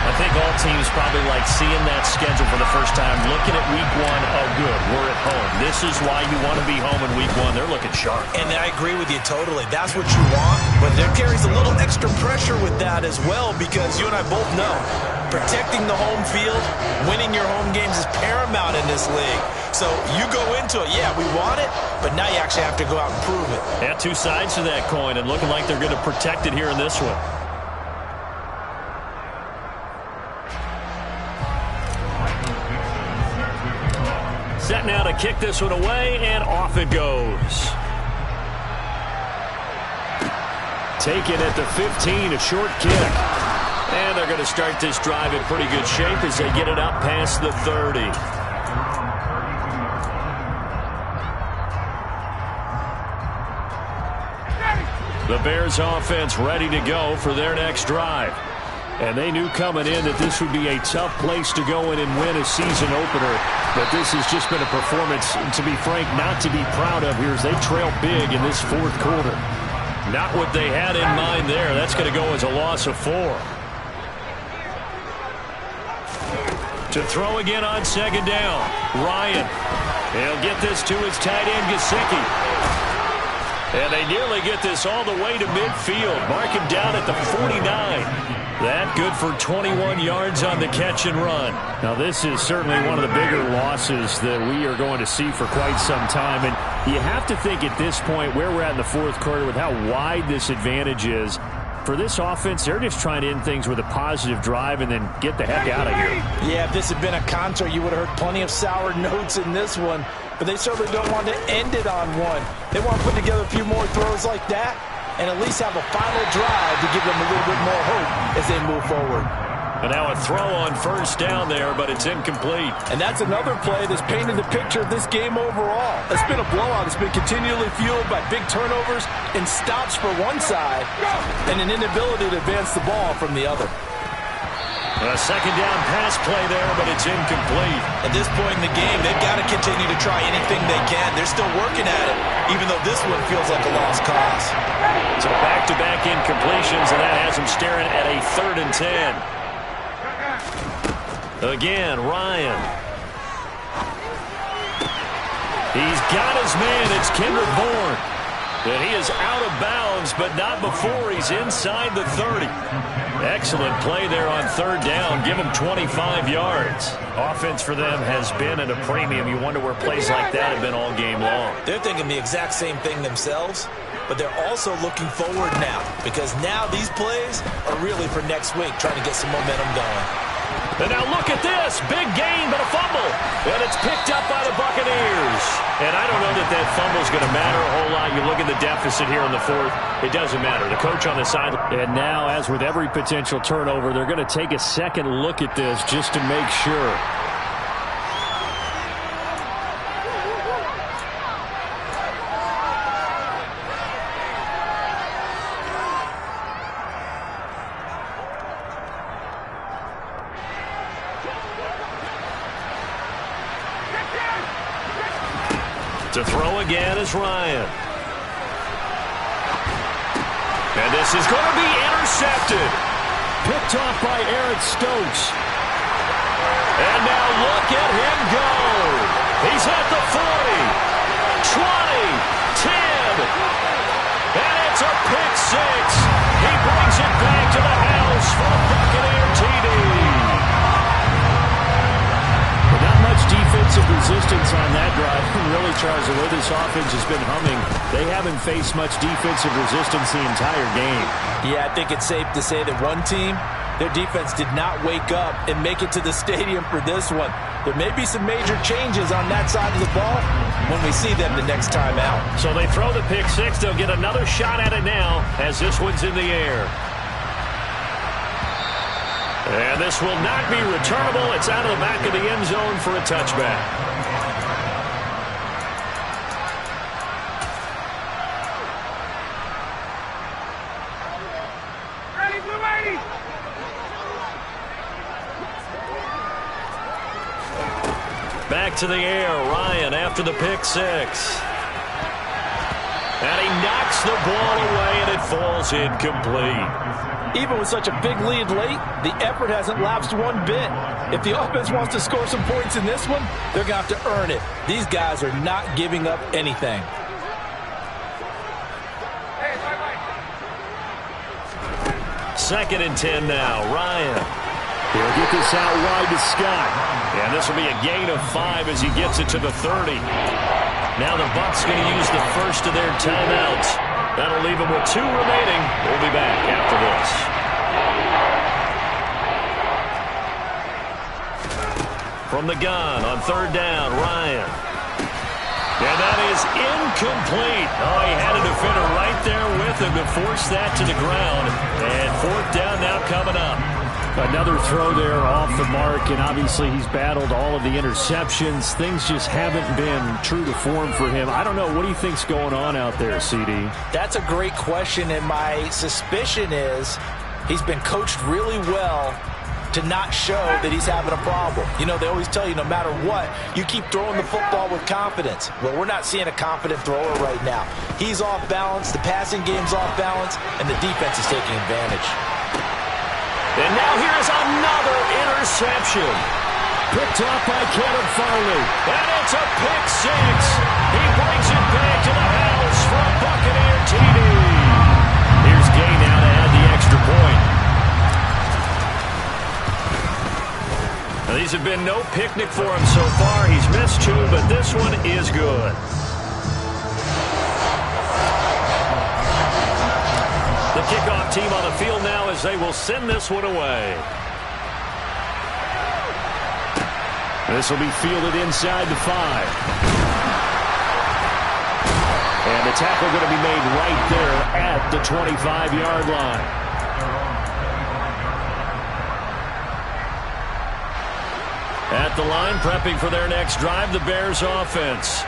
I think all teams probably like seeing that schedule for the first time, looking at week 1. Oh, good, we're at home. This is why you want to be home in week 1. They're looking sharp. And I agree with you totally. That's what you want. But there carries a little extra pressure with that as well because you and I both know protecting the home field, winning your home games is paramount in this league. So you go into it, yeah, we want it, but now you actually have to go out and prove it. Yeah, 2 sides to that coin, and looking like they're going to protect it here in this one. Set now to kick this one away, and off it goes. Taken at the 15, a short kick. And they're going to start this drive in pretty good shape as they get it up past the 30. The Bears offense ready to go for their next drive. And they knew coming in that this would be a tough place to go in and win a season opener. But this has just been a performance, to be frank, not to be proud of here as they trail big in this fourth quarter. Not what they had in mind there. That's going to go as a loss of 4. To throw again on second down. Ryan. He'll get this to his tight end, Gesicki. And they nearly get this all the way to midfield. Mark him down at the 49. That good for 21 yards on the catch and run. Now, this is certainly one of the bigger losses that we are going to see for quite some time. And you have to think at this point where we're at in the fourth quarter with how wide this advantage is. For this offense, they're just trying to end things with a positive drive and then get the heck out of here. Yeah, if this had been a concert, you would have heard plenty of sour notes in this one. But they certainly don't want to end it on one. They want to put together a few more throws like that and at least have a final drive to give them a little bit more hope as they move forward. And now a throw on first down there, but it's incomplete. And that's another play that's painted the picture of this game overall. It's been a blowout. It's been continually fueled by big turnovers and stops for one side and an inability to advance the ball from the other. A second down pass play there, but it's incomplete. At this point in the game, they've got to continue to try anything they can. They're still working at it, even though this one feels like a lost cause. So back-to-back incompletions, and that has them staring at a 3rd and 10. Again, Ryan. He's got his man. It's Kendrick Bourne. And he is out of bounds, but not before he's inside the 30. Excellent play there on 3rd down. Give him 25 yards. Offense for them has been at a premium. You wonder where plays like that have been all game long. They're thinking the exact same thing themselves, but they're also looking forward now because now these plays are really for next week, trying to get some momentum going. And now look at this. Big gain, but a fumble. And it's picked up by the Buccaneers. And I don't know that that fumble's going to matter a whole lot. You look at the deficit here in the 4th. It doesn't matter. The coach on the side. And now, as with every potential turnover, they're going to take a second look at this just to make sure. To throw again is Ryan. And this is going to be intercepted. Picked off by Eric Stokes. And now look at him go. He's at the 40, 20, 10. And it's a pick 6. He brings it back to the house for a Buccaneer TD. Not much defensive resistance on that drive. Really, Charles, the way this offense has been humming, they haven't faced much defensive resistance the entire game. Yeah, I think it's safe to say that one team, their defense did not wake up and make it to the stadium for this one. There may be some major changes on that side of the ball when we see them the next time out. So they throw the pick 6. They'll get another shot at it now as this one's in the air. And this will not be returnable. It's out of the back of the end zone for a touchback. Ready, Blue 80. Back to the air. Ryan after the pick 6. And he knocks the ball away, and it falls incomplete. Even with such a big lead late, the effort hasn't lapsed one bit. If the offense wants to score some points in this one, they're going to have to earn it. These guys are not giving up anything. Second and 10 now. Ryan. He'll get this out wide to Scott. And this will be a gain of 5 as he gets it to the 30. Now the Bucs going to use the first of their timeouts. That'll leave them with 2 remaining. We'll be back after this. From the gun on 3rd down, Ryan. And that is incomplete. Oh, he had a defender right there with him to force that to the ground. And 4th down now coming up. Another throw there off the mark, and obviously he's battled all of the interceptions. Things just haven't been true to form for him. I don't know. What do you think's going on out there, CD? That's a great question, and my suspicion is He's been coached really well to not show that he's having a problem. You know, they always tell you no matter what, you keep throwing the football with confidence. Well, we're not seeing a confident thrower right now. He's off balance, the passing game's off balance, and the defense is taking advantage. And now here's another interception. Picked off by Caleb Farley. And it's a pick six. He brings it back to the house for a Buccaneer TD. Here's Gay now to add the extra point. Now, these have been no picnic for him so far. He's missed two, but this one is good. The kickoff team on the field now as they will send this one away. This will be fielded inside the 5. And the tackle going to be made right there at the 25-yard line. At the line, prepping for their next drive, the Bears offense.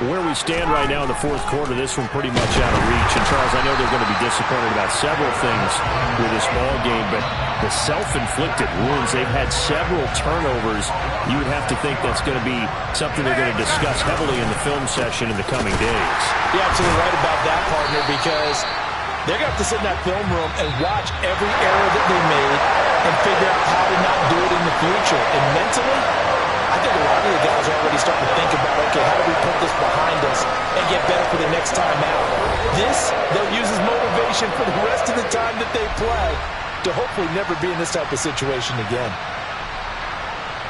Where we stand right now in the fourth quarter, this one pretty much out of reach. And, Charles, I know they're going to be disappointed about several things with this ball game, but the self-inflicted wounds, they've had several turnovers. You would have to think that's going to be something they're going to discuss heavily in the film session in the coming days. You're absolutely right about that, partner, because they're going to have to sit in that film room and watch every error that they made and figure out how to not do it in the future. And mentally, I think a lot of the guys are already starting to think about, okay, how do we put this behind us and get better for the next time out? This, they'll use as motivation for the rest of the time that they play to hopefully never be in this type of situation again.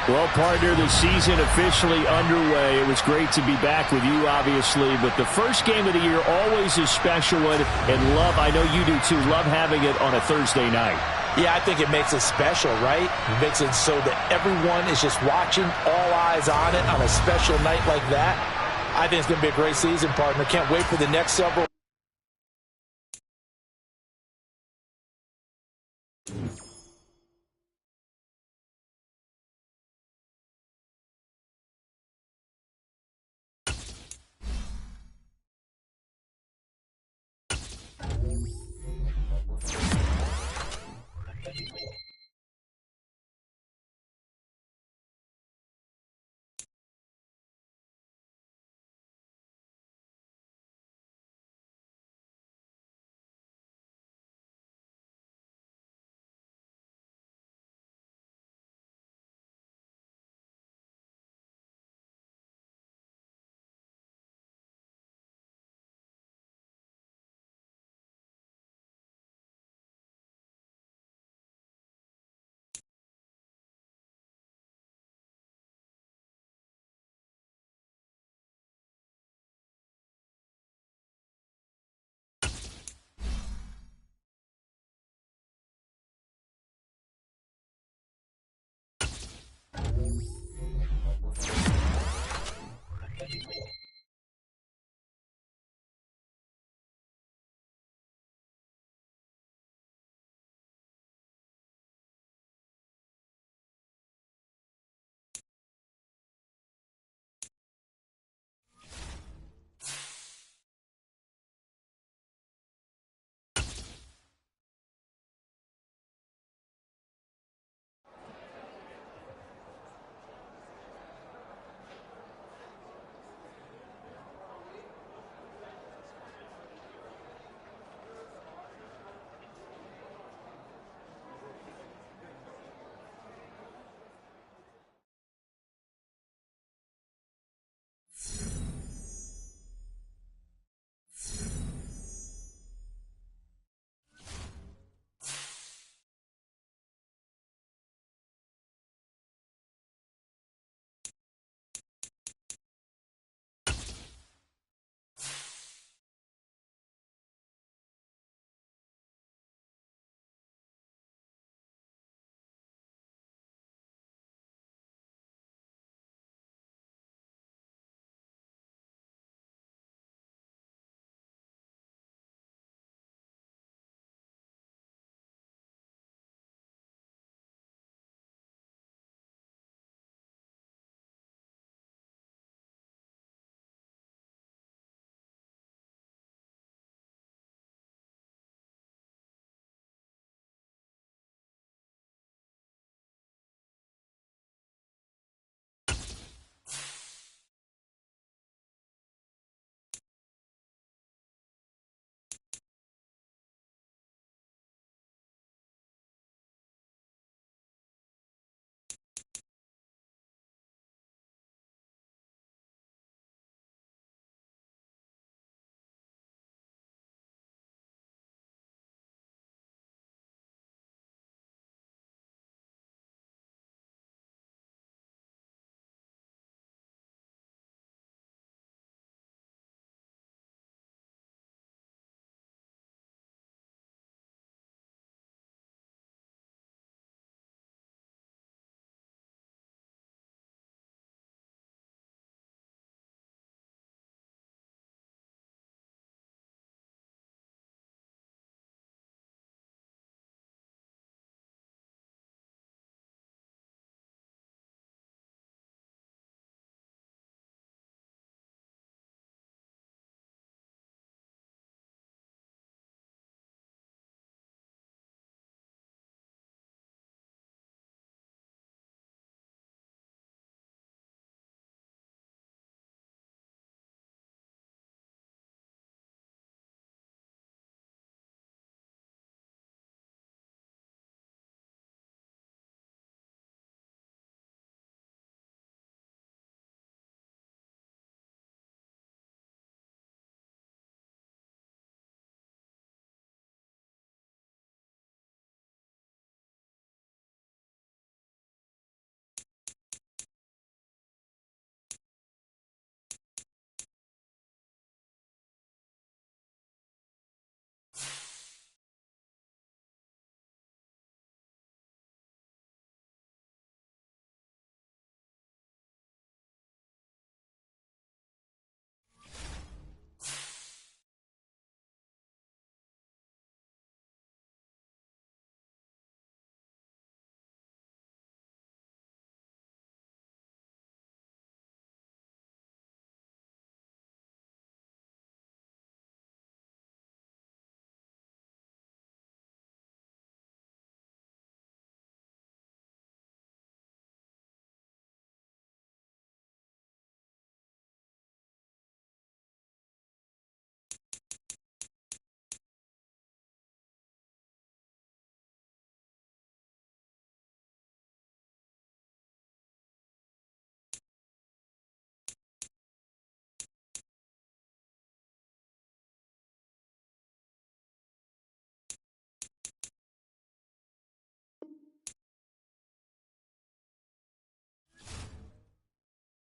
Well, partner, the season officially underway. It was great to be back with you, obviously, but the first game of the year always a special one, and love, I know you do too, love having it on a Thursday night. Yeah, I think it makes it special, right? It makes it so that everyone is just watching, all eyes on it on a special night like that. I think it's going to be a great season, partner. Can't wait for the next several.